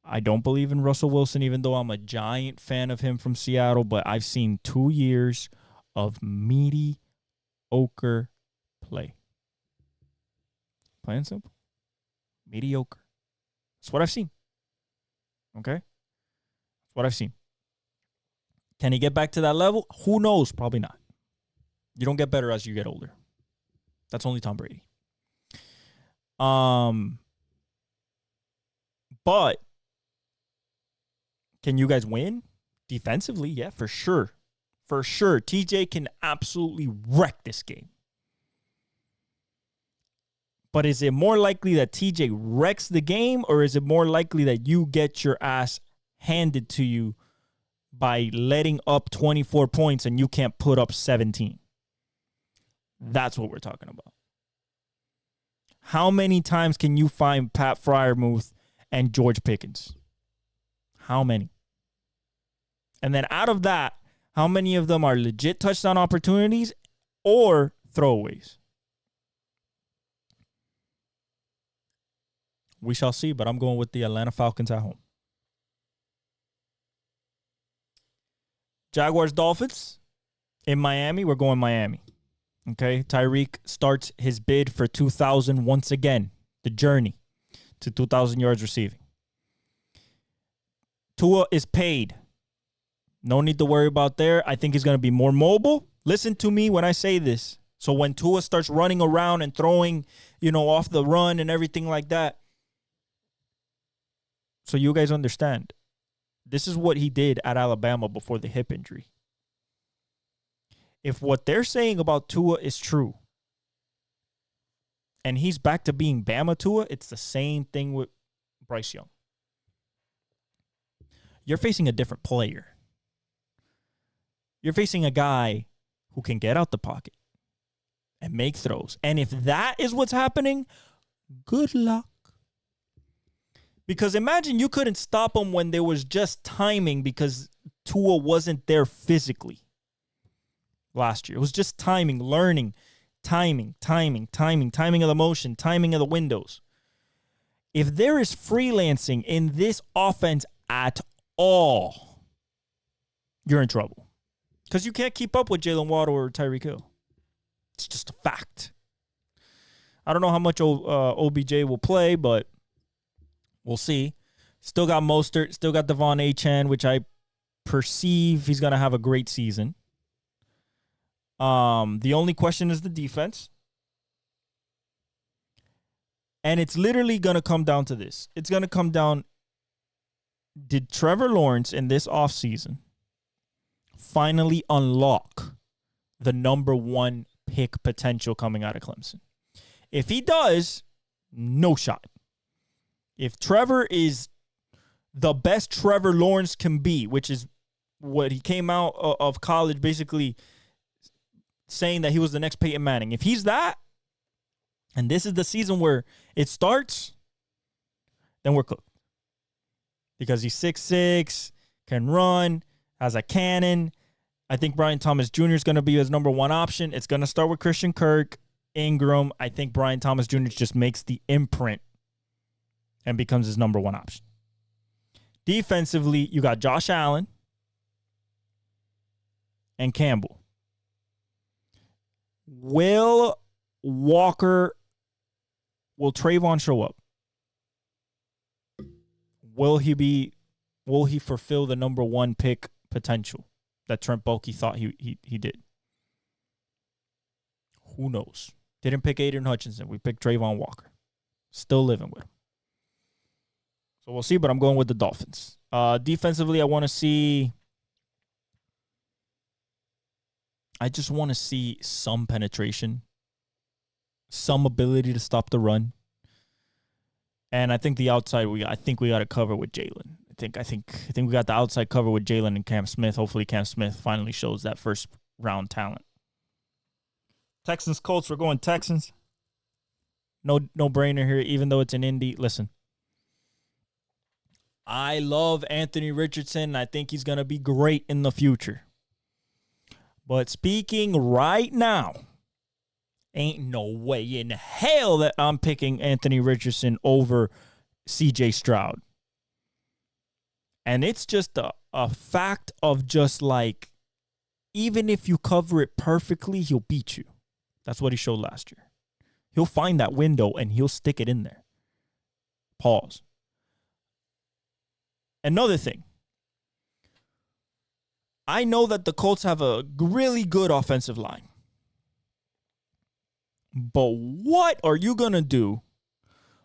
I don't believe in Russell Wilson, even though I'm a giant fan of him from Seattle, but I've seen 2 years of mediocre play. Plain and simple. Mediocre. That's what I've seen. Okay? That's what I've seen. Can he get back to that level? Who knows? Probably not. You don't get better as you get older. That's only Tom Brady. But can you guys win? Defensively, yeah, for sure. For sure. TJ can absolutely wreck this game. But is it more likely that TJ wrecks the game, or is it more likely that you get your ass handed to you by letting up 24 points and you can't put up 17? That's what we're talking about. How many times can you find Pat Freiermuth and George Pickens? How many? And then out of that, how many of them are legit touchdown opportunities or throwaways? We shall see, but I'm going with the Atlanta Falcons at home. Jaguars Dolphins in Miami. We're going Miami. Okay, Tyreek starts his bid for 2,000 once again. The journey to 2,000 yards receiving. Tua is paid. No need to worry about there. I think he's going to be more mobile. Listen to me when I say this. So when Tua starts running around and throwing, off the run and everything like that, so you guys understand, this is what he did at Alabama before the hip injury. If what they're saying about Tua is true, and he's back to being Bama Tua, it's the same thing with Bryce Young. You're facing a different player. You're facing a guy who can get out the pocket and make throws. And if that is what's happening, good luck. Because imagine you couldn't stop him when there was just timing because Tua wasn't there physically last year. It was just timing, learning, timing of the motion, timing of the windows. If there is freelancing in this offense at all, you're in trouble. Because you can't keep up with Jalen Waddle or Tyreek Hill. It's just a fact. I don't know how much OBJ will play, but we'll see. Still got Mostert, still got Devon Achane, which I perceive he's going to have a great season. The only question is the defense. And it's literally going to come down to this. It's going to come down, did Trevor Lawrence in this offseason finally unlock the number one pick potential coming out of Clemson? If he does, no shot. If Trevor is the best Trevor Lawrence can be, which is what he came out of college basically saying that he was the next Peyton Manning. If he's that, and this is the season where it starts, then we're cooked. Because he's 6'6", can run, has a cannon. I think Brian Thomas Jr. is going to be his number one option. It's going to start with Christian Kirk, Ingram. I think Brian Thomas Jr. just makes the imprint and becomes his number one option. Defensively, you got Josh Allen and Campbell. Will Trayvon show up? Will he fulfill the number one pick potential that Trent Baalke thought he did? Who knows? Didn't pick Aiden Hutchinson. We picked Trayvon Walker. Still living with him. So we'll see, but I'm going with the Dolphins. Defensively, I just want to see some penetration, some ability to stop the run. And I think the outside we got to cover with Jalen. I think we got the outside cover with Jalen and Cam Smith. Hopefully Cam Smith finally shows that first round talent. Texans Colts, we're going Texans. No brainer here, even though it's an Indy. Listen, I love Anthony Richardson. I think he's going to be great in the future. But speaking right now, ain't no way in hell that I'm picking Anthony Richardson over CJ Stroud. And it's just a fact of just like, even if you cover it perfectly, he'll beat you. That's what he showed last year. He'll find that window and he'll stick it in there. Pause. Another thing. I know that the Colts have a really good offensive line. But what are you going to do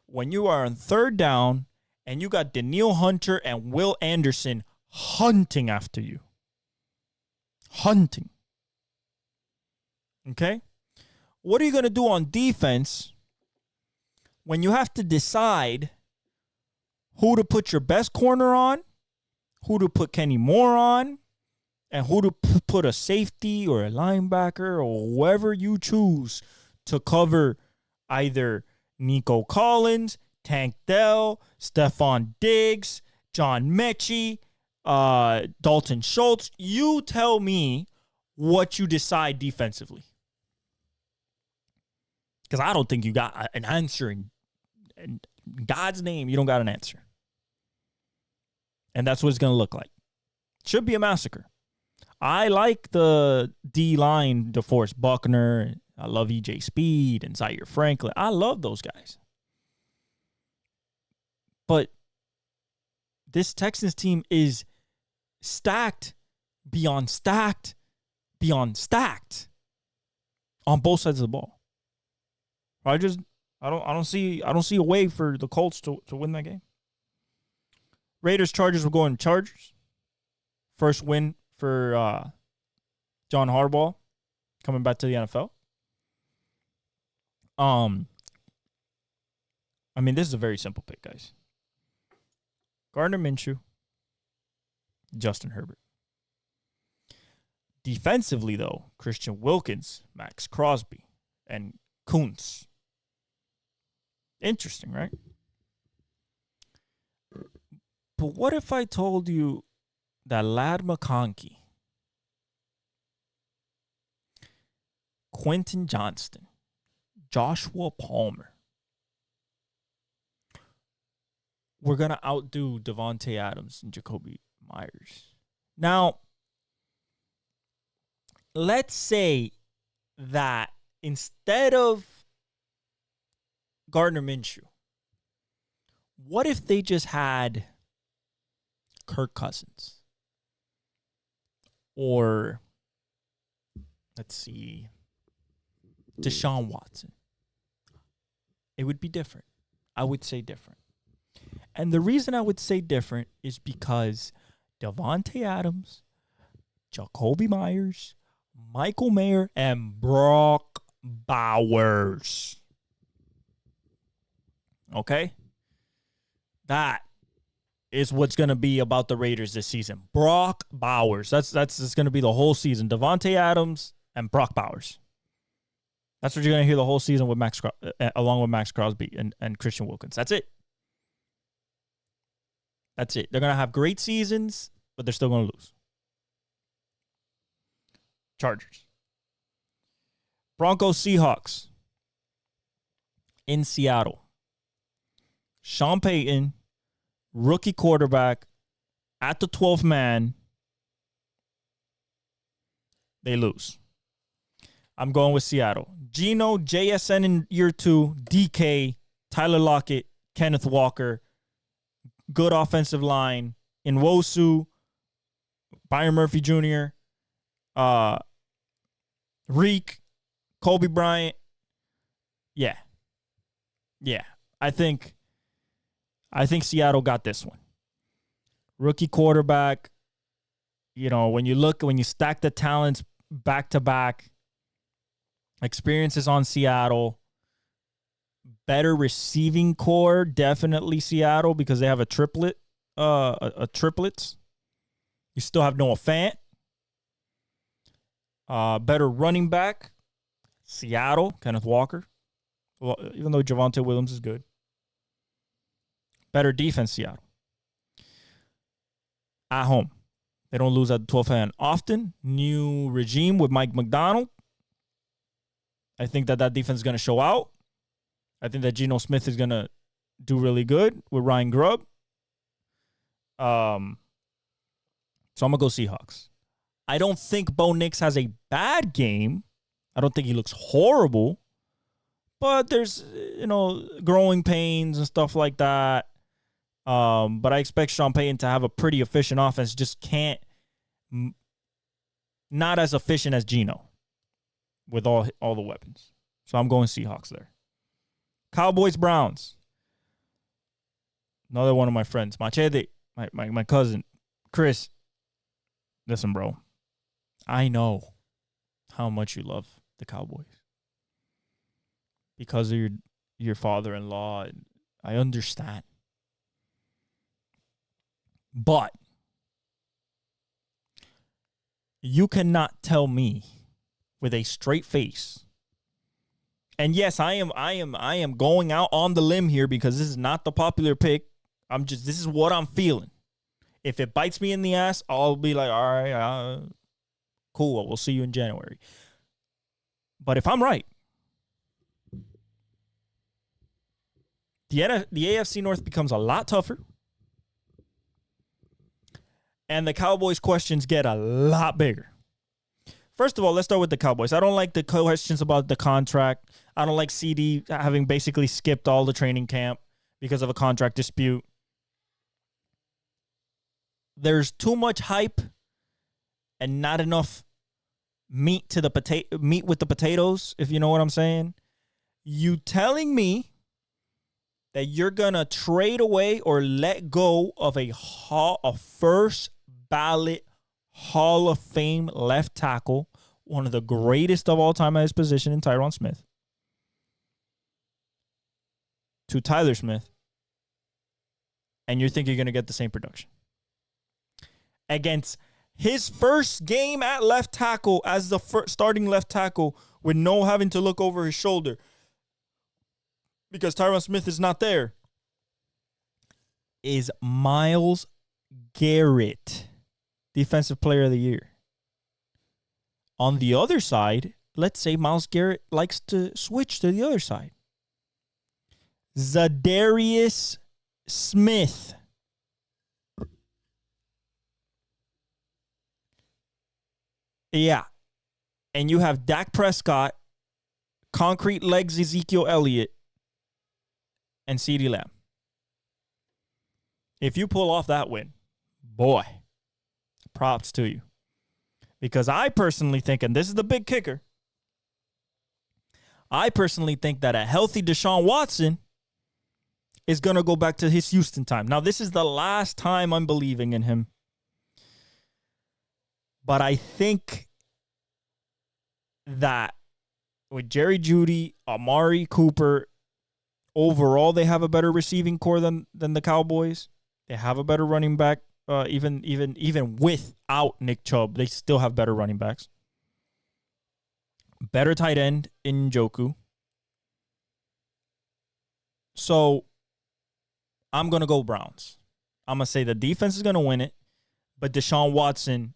when you are on third down and you got Danielle Hunter and Will Anderson hunting after you? Hunting. Okay? What are you going to do on defense when you have to decide who to put your best corner on, who to put Kenny Moore on, and who to put a safety or a linebacker or whoever you choose to cover either Nico Collins, Tank Dell, Stephon Diggs, John Mechie, Dalton Schultz? You tell me what you decide defensively. Because I don't think you got an answer. In God's name, you don't got an answer. And that's what it's going to look like. Should be a massacre. I like the D-line, DeForest Buckner. I love E.J. Speed and Zaire Franklin. I love those guys. But this Texans team is stacked beyond stacked beyond stacked on both sides of the ball. I don't see a way for the Colts to win that game. Raiders, Chargers, we're going Chargers. First win for John Harbaugh coming back to the NFL. I mean, this is a very simple pick, guys. Gardner Minshew, Justin Herbert. Defensively, though, Christian Wilkins, Max Crosby, and Kuntz. Interesting, right? But what if I told you that Ladd McConkey, Quentin Johnston, Joshua Palmer. We're going to outdo Davante Adams and Jacoby Myers. Now, let's say that instead of Gardner Minshew, what if they just had Kirk Cousins? Or, let's see, Deshaun Watson. It would be different. I would say different. And the reason I would say different is because Davante Adams, Jacoby Myers, Michael Mayer, and Brock Bowers. Okay? That is what's going to be about the Raiders this season. Brock Bowers. That's going to be the whole season. Davante Adams and Brock Bowers. That's what you're going to hear the whole season with along with Max Crosby and Christian Wilkins. That's it. That's it. They're going to have great seasons, but they're still going to lose. Chargers. Broncos Seahawks. In Seattle. Sean Payton, rookie quarterback, at the 12th man. They lose. I'm going with Seattle. Geno, JSN in year 2, DK, Tyler Lockett, Kenneth Walker, good offensive line, Nwosu, Byron Murphy Jr., Reek, Kobe Bryant. Yeah. I think Seattle got this one. Rookie quarterback. When you stack the talents back to back, experiences on Seattle, better receiving core, definitely Seattle, because they have a triplets. You still have Noah Fant. Better running back, Seattle, Kenneth Walker. Well, even though Javonte Williams is good. Better defense, Seattle. At home. They don't lose at the 12th man often. New regime with Mike McDonald. I think that defense is going to show out. I think that Geno Smith is going to do really good with Ryan Grubb. So I'm going to go Seahawks. I don't think Bo Nix has a bad game. I don't think he looks horrible. But there's, growing pains and stuff like that. But I expect Sean Payton to have a pretty efficient offense. Just can't, not as efficient as Geno with all the weapons. So I'm going Seahawks there. Cowboys, Browns. Another one of my friends, Machete, my cousin, Chris. Listen, bro. I know how much you love the Cowboys because of your father-in-law. And I understand. But you cannot tell me with a straight face. And yes, I am going out on the limb here because this is not the popular pick. This is what I'm feeling. If it bites me in the ass, I'll be like, all right, cool. We'll see you in January. But if I'm right, the AFC North becomes a lot tougher. And the Cowboys' questions get a lot bigger. First of all, let's start with the Cowboys. I don't like the questions about the contract. I don't like CD having basically skipped all the training camp because of a contract dispute. There's too much hype and not enough meat with the potatoes, if you know what I'm saying. You telling me that you're going to trade away or let go of a first ballot Hall of Fame left tackle, one of the greatest of all time at his position in Tyron Smith, to Tyler Smith, and you think you're going to get the same production against his first game at left tackle as the starting left tackle with no having to look over his shoulder because Tyron Smith is not there, is Myles Garrett, Defensive Player of the Year. On the other side, let's say Myles Garrett likes to switch to the other side. Zadarius Smith. Yeah. And you have Dak Prescott, concrete legs Ezekiel Elliott, and CeeDee Lamb. If you pull off that win, boy, props to you. Because I personally think, and this is the big kicker, I personally think that a healthy Deshaun Watson is going to go back to his Houston time. Now, this is the last time I'm believing in him. But I think that with Jerry Jeudy, Amari Cooper, overall they have a better receiving core than the Cowboys. They have a better running back. Even without Nick Chubb, they still have better running backs. Better tight end in Njoku. So I'm going to go Browns. I'm going to say the defense is going to win it, but Deshaun Watson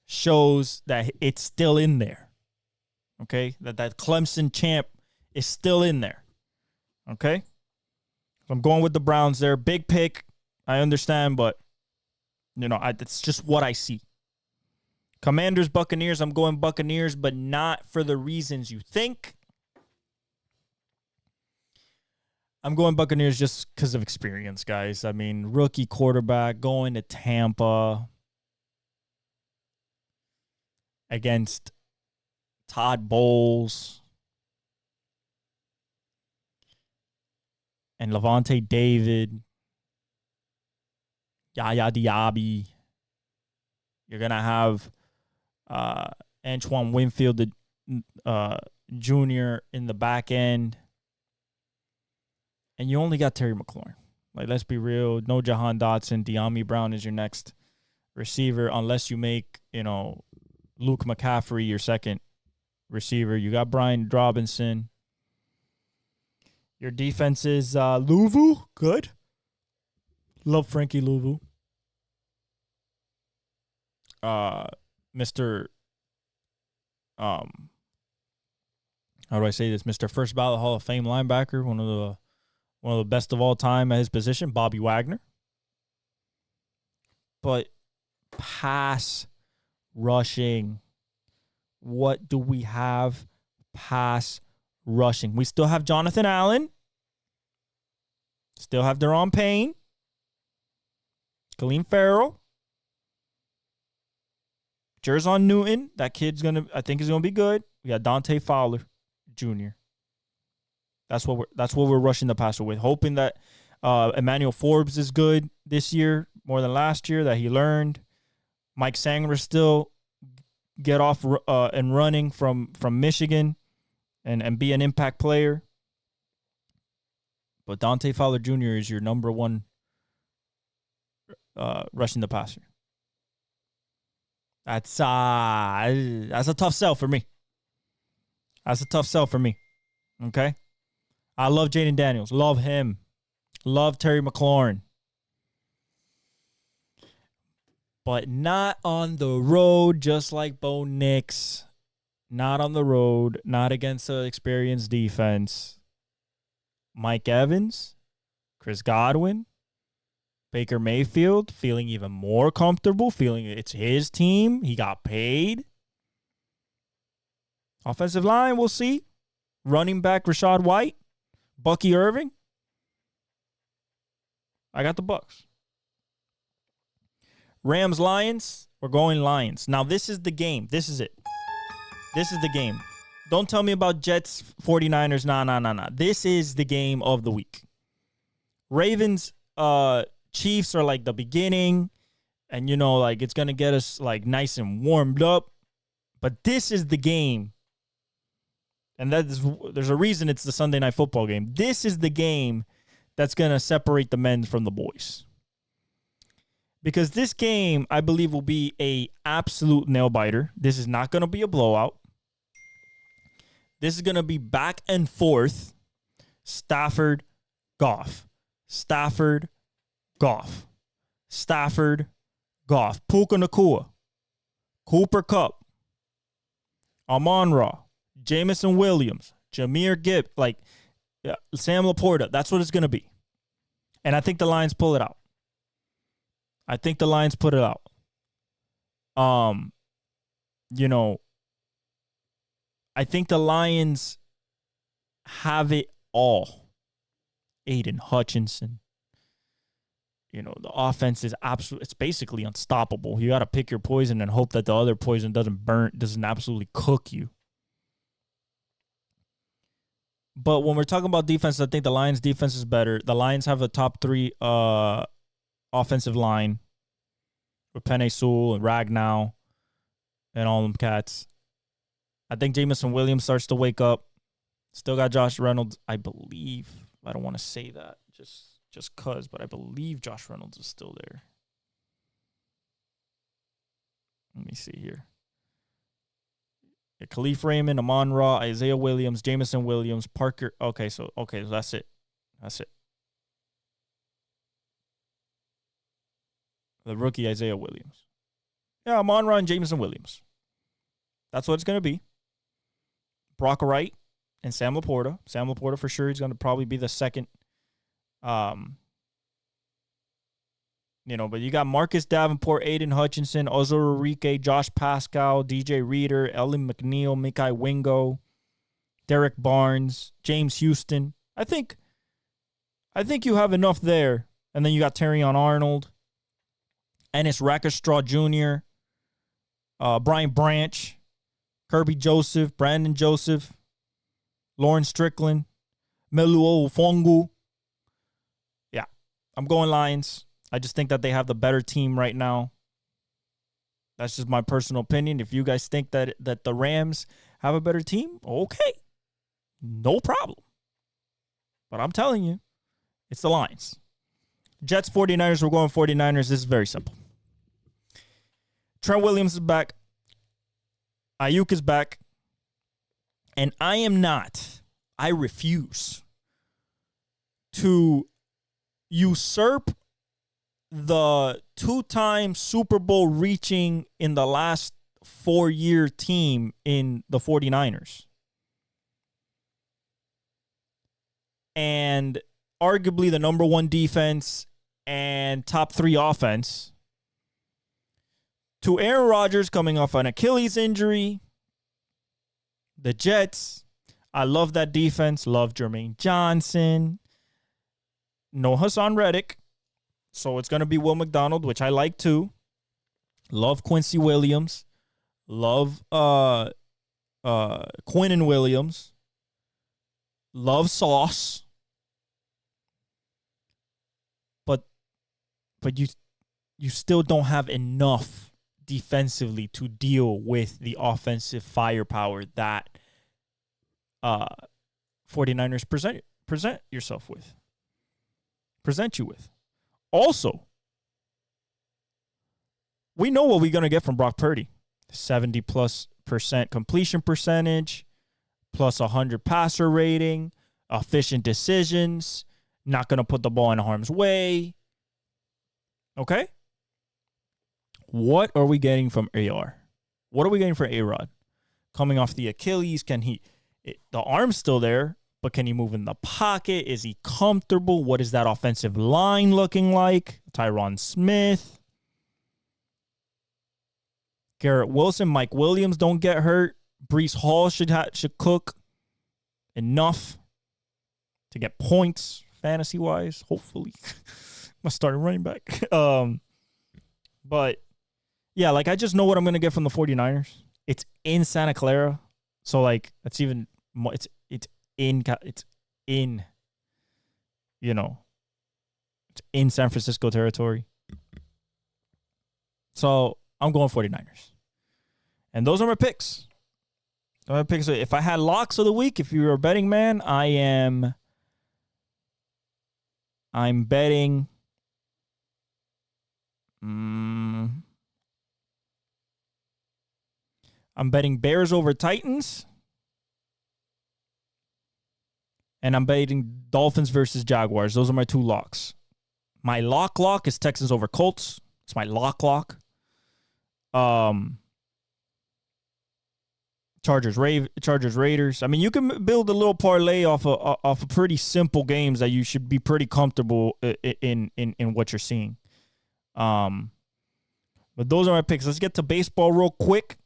shows that it's still in there. Okay? That Clemson champ is still in there. Okay? So I'm going with the Browns there. Big pick. I understand, but it's just what I see. Commanders, Buccaneers. I'm going Buccaneers, but not for the reasons you think. I'm going Buccaneers just because of experience, guys. I mean, rookie quarterback going to Tampa against Todd Bowles and Levante David. Yaya Diaby. You're going to have Antoine Winfield Jr. in the back end. And you only got Terry McLaurin. Like, let's be real. No Jahan Dotson. De'Ami Brown is your next receiver unless you make, Luke McCaffrey your second receiver. You got Brian Robinson. Your defense is Louvu. Good. Love Frankie Louvu. Mr. How do I say this? Mr. First Ballot Hall of Fame linebacker, one of the best of all time at his position, Bobby Wagner. But pass rushing. What do we have? Pass rushing. We still have Jonathan Allen. Still have Deron Payne. Khalil Farrell. Jerzon Newton. That kid's I think is gonna be good. We got Dante Fowler Jr. That's what we're rushing the passer with, hoping that Emmanuel Forbes is good this year more than last year, that he learned. Mike Sanger still get off and running from Michigan and be an impact player. But Dante Fowler Jr. is your number one rushing the passer. That's a tough sell for me. Okay? I love Jaden Daniels. Love him. Love Terry McLaurin. But not on the road, just like Bo Nix. Not on the road. Not against an experienced defense. Mike Evans. Chris Godwin. Baker Mayfield feeling even more comfortable, feeling it's his team. He got paid. Offensive line, we'll see. Running back, Rachaad White. Bucky Irving. I got the Bucks. Rams, Lions. We're going Lions. Now, this is the game. This is it. This is the game. Don't tell me about Jets, 49ers. Nah. This is the game of the week. Ravens, Chiefs are like the beginning, and it's gonna get us like nice and warmed up. But this is the game, and there's a reason it's the Sunday Night Football game. This is the game that's gonna separate the men from the boys, because this game I believe will be a absolute nail biter. This is not gonna be a blowout. This is gonna be back and forth. Stafford, Goff. Stafford, Goff. Stafford, Goff. Puka Nacua. Cooper Kupp. Amon-Ra. Jamison Williams, Jahmyr Gibbs, Sam Laporta. That's what it's going to be. And I think the Lions pull it out. I think the Lions put it out. I think the Lions have it all. Aiden Hutchinson. The offense is it's basically unstoppable. You got to pick your poison and hope that the other poison doesn't absolutely cook you. But when we're talking about defense, I think the Lions' defense is better. The Lions have a top 3 offensive line with Penei Sewell and Ragnow and all them cats. I think Jamison Williams starts to wake up. Still got Josh Reynolds, I believe. I don't want to say that just cuz, but I believe Josh Reynolds is still there. Let me see here. Khalif Raymond, Amon-Ra, Isaiah Williams, Jamison Williams, Parker. Okay, so that's it. The rookie Isaiah Williams. Yeah, Amon-Ra and Jamison Williams. That's what it's going to be. Brock Wright and Sam Laporta. Sam Laporta for sure. He's going to probably be the second. But you got Marcus Davenport, Aiden Hutchinson, Ozor Enrique, Josh Pascal, DJ Reader, Ellen McNeil, Mekhi Wingo, Derek Barnes, James Houston. I think you have enough there. And then you got Terrion Arnold, Ennis Rakestraw Jr., Brian Branch, Kirby Joseph, Brandon Joseph, Lauren Strickland, Melu Ofongu. Yeah, I'm going Lions. I just think that they have the better team right now. That's just my personal opinion. If you guys think that the Rams have a better team, okay. No problem. But I'm telling you, it's the Lions. Jets, 49ers, we're going 49ers. This is very simple. Trent Williams is back. Ayuk is back. And I refuse to usurp the 2-time Super Bowl reaching in the last 4-year team in the 49ers. And arguably the number 1 defense and top 3 offense to Aaron Rodgers coming off an Achilles injury. The Jets, I love that defense. Love Jermaine Johnson. No Hassan Reddick. So it's going to be Will McDonald, which I like too. Love Quincy Williams. Love Quinnen Williams. Love Sauce. But you still don't have enough defensively to deal with the offensive firepower that 49ers present you with. Also, we know what we're going to get from Brock Purdy. 70+% completion percentage, plus 100 passer rating, efficient decisions, not going to put the ball in harm's way. Okay? What are we getting from AR? What are we getting for A-Rod? Coming off the Achilles, the arm's still there, but can he move in the pocket? Is he comfortable? What is that offensive line looking like? Tyron Smith. Garrett Wilson, Mike Williams don't get hurt. Breece Hall should cook enough to get points fantasy-wise, hopefully. My starting running back. But, yeah, I just know what I'm going to get from the 49ers. It's in Santa Clara. So, that's even more. It's in San Francisco territory. So I'm going 49ers. And those are my picks. So if I had locks of the week, if you're a betting man, I'm betting I'm betting Bears over Titans. And I'm betting Dolphins versus Jaguars. Those are my 2 locks. My lock is Texans over Colts. It's my lock. Chargers, Raiders. I mean, you can build a little parlay off of pretty simple games that you should be pretty comfortable in what you're seeing. But those are my picks. Let's get to baseball real quick.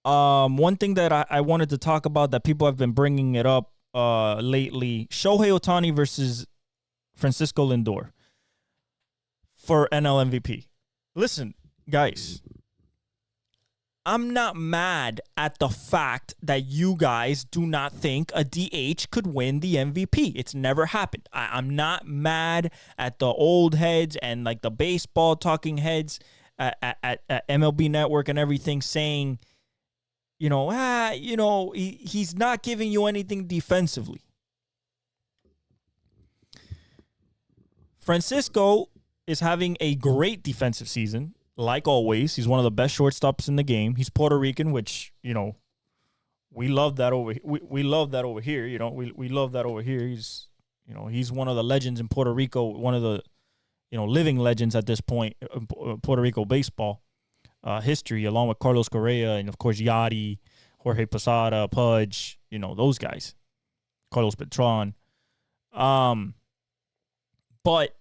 One thing that I wanted to talk about that people have been bringing it up lately: Shohei Ohtani versus Francisco Lindor for NL MVP. Listen, guys. I'm not mad at the fact that you guys do not think a DH could win the MVP. It's never happened. I'm not mad at the old heads and like the baseball talking heads at MLB Network and everything saying, he's not giving you anything defensively. Francisco is having a great defensive season. Like always, he's one of the best shortstops in the game. He's Puerto Rican, which, we love that over we love that over here. We love that over here. He's one of the legends in Puerto Rico, one of the, living legends at this point in Puerto Rico baseball history, along with Carlos Correa and, of course, Yachty, Jorge Posada, Pudge, those guys, Carlos Beltran. But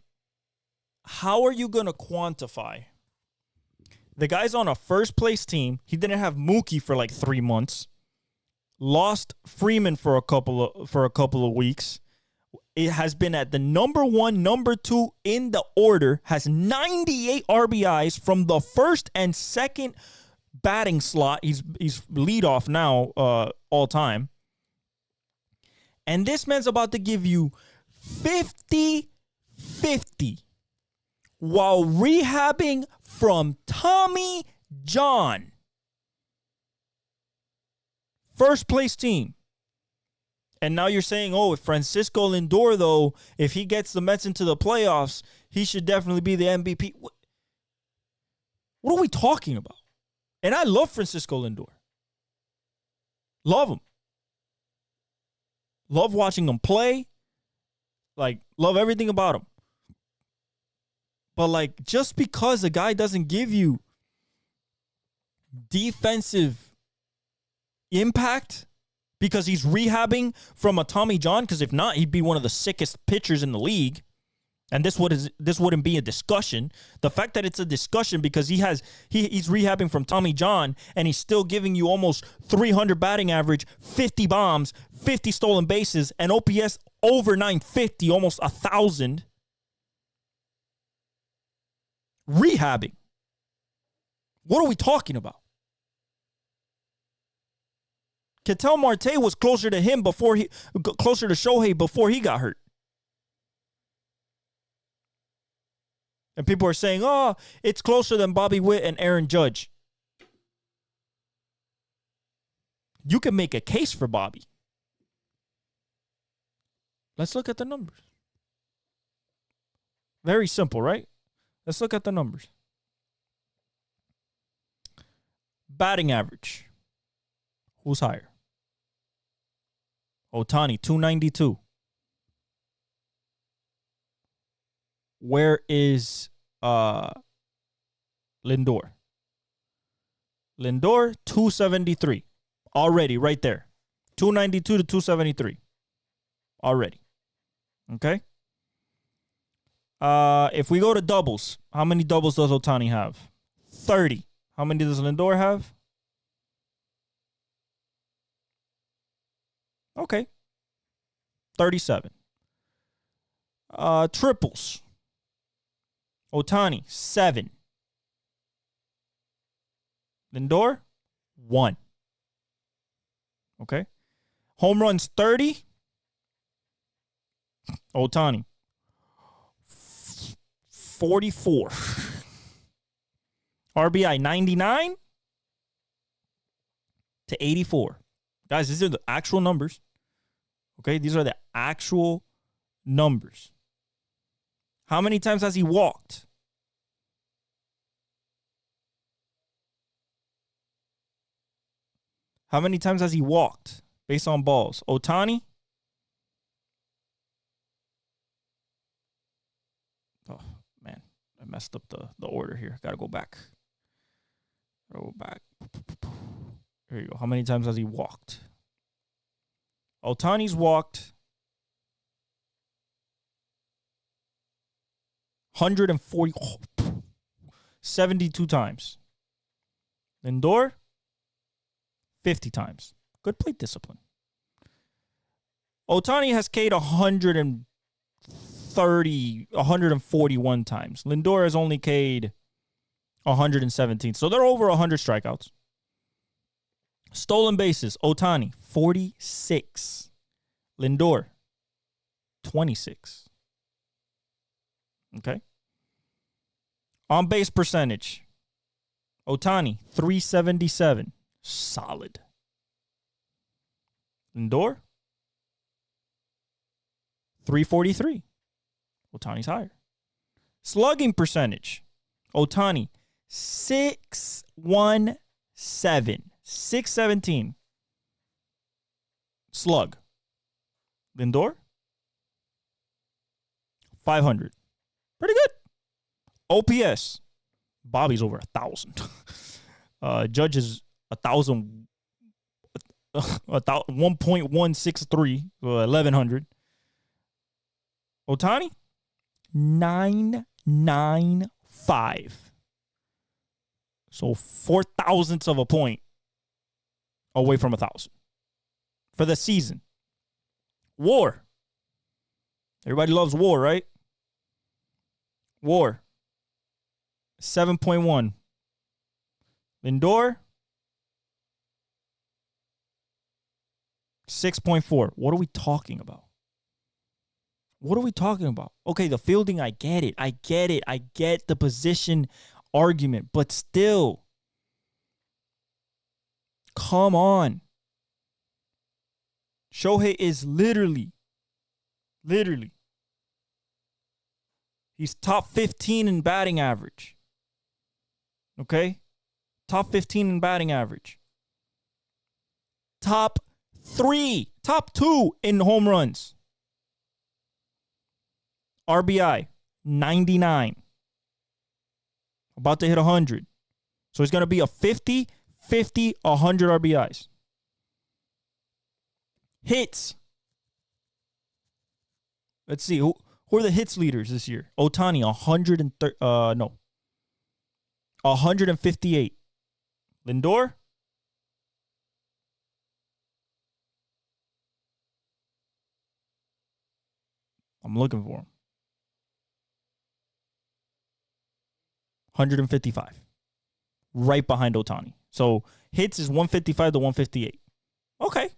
how are you going to quantify? The guy's on a first-place team. He didn't have Mookie for like 3 months. Lost Freeman for a couple of weeks. It has been at the number 1, number 2 in the order. Has 98 RBIs from the first and second batting slot. He's leadoff now, all time. And this man's about to give you 50-50 while rehabbing from Tommy John. First place team. And now you're saying, if Francisco Lindor, though, if he gets the Mets into the playoffs, he should definitely be the MVP. What are we talking about? And I love Francisco Lindor. Love him. Love watching him play. Love everything about him. But, just because a guy doesn't give you defensive impact because he's rehabbing from a Tommy John, because if not, he'd be one of the sickest pitchers in the league, and this wouldn't be a discussion. The fact that it's a discussion because he's rehabbing from Tommy John, and he's still giving you almost 300 batting average, 50 bombs, 50 stolen bases, and OPS over 950, almost 1,000. Rehabbing. What are we talking about? Ketel Marte was closer to Shohei before he got hurt. And people are saying, it's closer than Bobby Witt and Aaron Judge. You can make a case for Bobby. Let's look at the numbers. Very simple, right? Let's look at the numbers. Batting average. Who's higher? Ohtani, 292. Where is Lindor? Lindor, 273. Already, right there. 292 to 273. Already. Okay? If we go to doubles, how many doubles does Ohtani have? 30. How many does Lindor have? Okay. 37. Triples. Ohtani, 7. Lindor, 1. Okay. Home runs, 30. Ohtani, 44. RBI, 99 to 84. Guys, these are the actual numbers. Okay, these are the actual numbers. How many times has he walked? How many times has he walked based on balls? Ohtani? Oh, man. I messed up the order here. Got to go back. Roll back. There you go. How many times has he walked? Ohtani's walked 140, 72 times. Lindor, 50 times. Good plate discipline. Ohtani has K'd 141 times. Lindor has only K'd 117. So they're over 100 strikeouts. Stolen bases, Ohtani, 46. Lindor, 26. Okay. On base percentage, Ohtani, 377. Solid. Lindor, 343. Ohtani's higher. Slugging percentage, Ohtani, 617. 617. Slug. Lindor, 500. Pretty good. OPS. Bobby's over 1,000. Judge is 1,000. 1.163. 1,100. Ohtani, 995. So 4,000ths of a point away from 1,000 for the season. WAR. Everybody loves WAR, right? WAR. 7.1. Lindor, 6.4. What are we talking about? What are we talking about? Okay, the fielding, I get it. I get the position argument, but still, come on. Shohei is literally, he's top 15 in batting average. Okay? Top 15 in batting average. Top 2 in home runs. RBI, 99. About to hit 100. So he's going to be a 50, 100 RBIs. Hits. Let's see. Who are the hits leaders this year? Ohtani, 158. Lindor, I'm looking for him. 155. Right behind Ohtani. So hits is 155 to 158. Okay.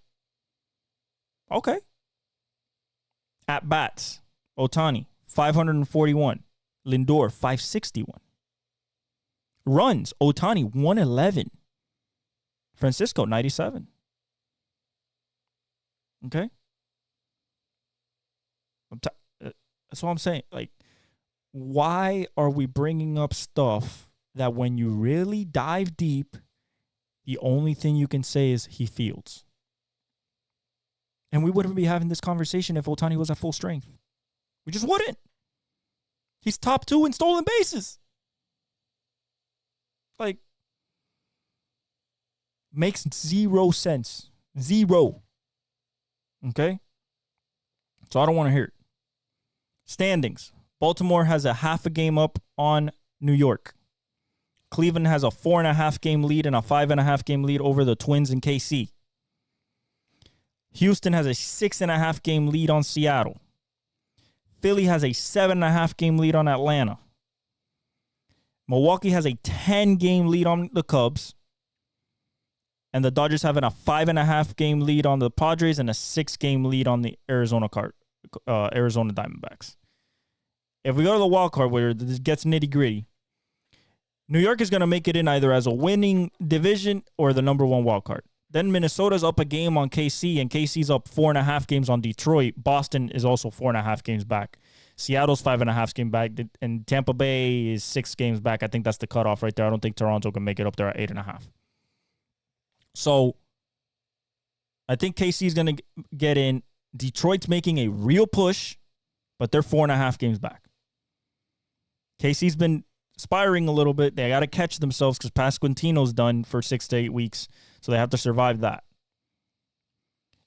At bats, Ohtani, 541. Lindor, 561. Runs, Ohtani, 111. Francisco, 97. Okay? That's what I'm saying. Like, why are we bringing up stuff that when you really dive deep, the only thing you can say is he fields? And we wouldn't be having this conversation if Ohtani was at full strength. We just wouldn't. He's top 2 in stolen bases. Like, makes zero sense. Zero. Okay? So I don't want to hear it. Standings. Baltimore has a half a game up on New York. Cleveland has a 4.5 game lead and a 5.5 game lead over the Twins and KC. Houston has a 6.5 game lead on Seattle. Philly has a 7.5 game lead on Atlanta. Milwaukee has a 10 game lead on the Cubs. And the Dodgers having a 5.5 game lead on the Padres and a 6 game lead on the Arizona Diamondbacks. If we go to the wild card where this gets nitty gritty, New York is going to make it in either as a winning division or the number 1 wild card. Then Minnesota's up a game on KC, and KC's up 4.5 games on Detroit. Boston is also 4.5 games back. Seattle's 5.5 games back, and Tampa Bay is 6 games back. I think that's the cutoff right there. I don't think Toronto can make it up there at 8.5. So I think KC's going to get in. Detroit's making a real push, but they're 4.5 games back. KC's been aspiring a little bit. They got to catch themselves because Pasquantino's done for 6 to 8 weeks, so they have to survive that.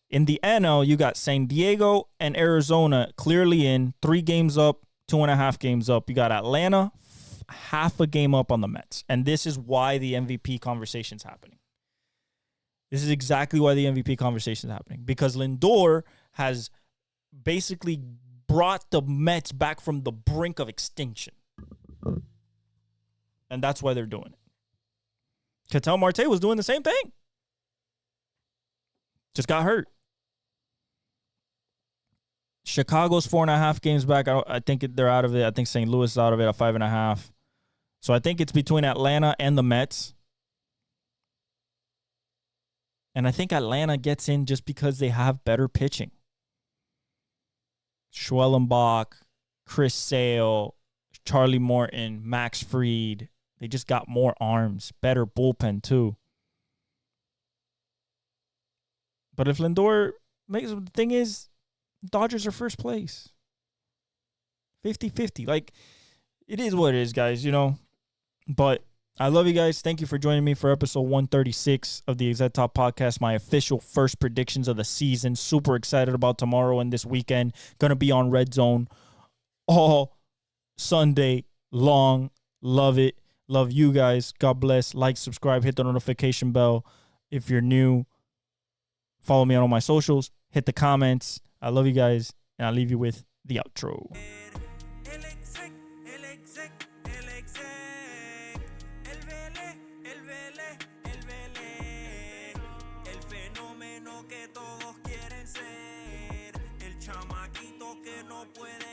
In the NL, you got San Diego and Arizona clearly in, 3 games up, 2.5 games up. You got Atlanta, half a game up on the Mets. And this is why the MVP conversation is happening. This is exactly why the MVP conversation is happening. Because Lindor has basically brought the Mets back from the brink of extinction. And that's why they're doing it. Ketel Marte was doing the same thing. Just got hurt. Chicago's 4.5 games back. I think they're out of it. I think St. Louis is out of it at 5.5. So I think it's between Atlanta and the Mets. And I think Atlanta gets in just because they have better pitching. Schwellenbach, Chris Sale, Charlie Morton, Max Fried. They just got more arms. Better bullpen, too. But if Lindor makes the thing is, Dodgers are first place. 50-50. Like, it is what it is, guys, you know. But I love you guys. Thank you for joining me for episode 136 of the Exec Top Podcast, my official first predictions of the season. Super excited about tomorrow and this weekend. Going to be on Red Zone all Sunday long. Love it. Love you guys. God bless. Like, subscribe, hit the notification bell. If you're new, follow me on all my socials. Hit the comments. I love you guys, and I'll leave you with the outro. Que todos quieren ser el chamaquito que no puede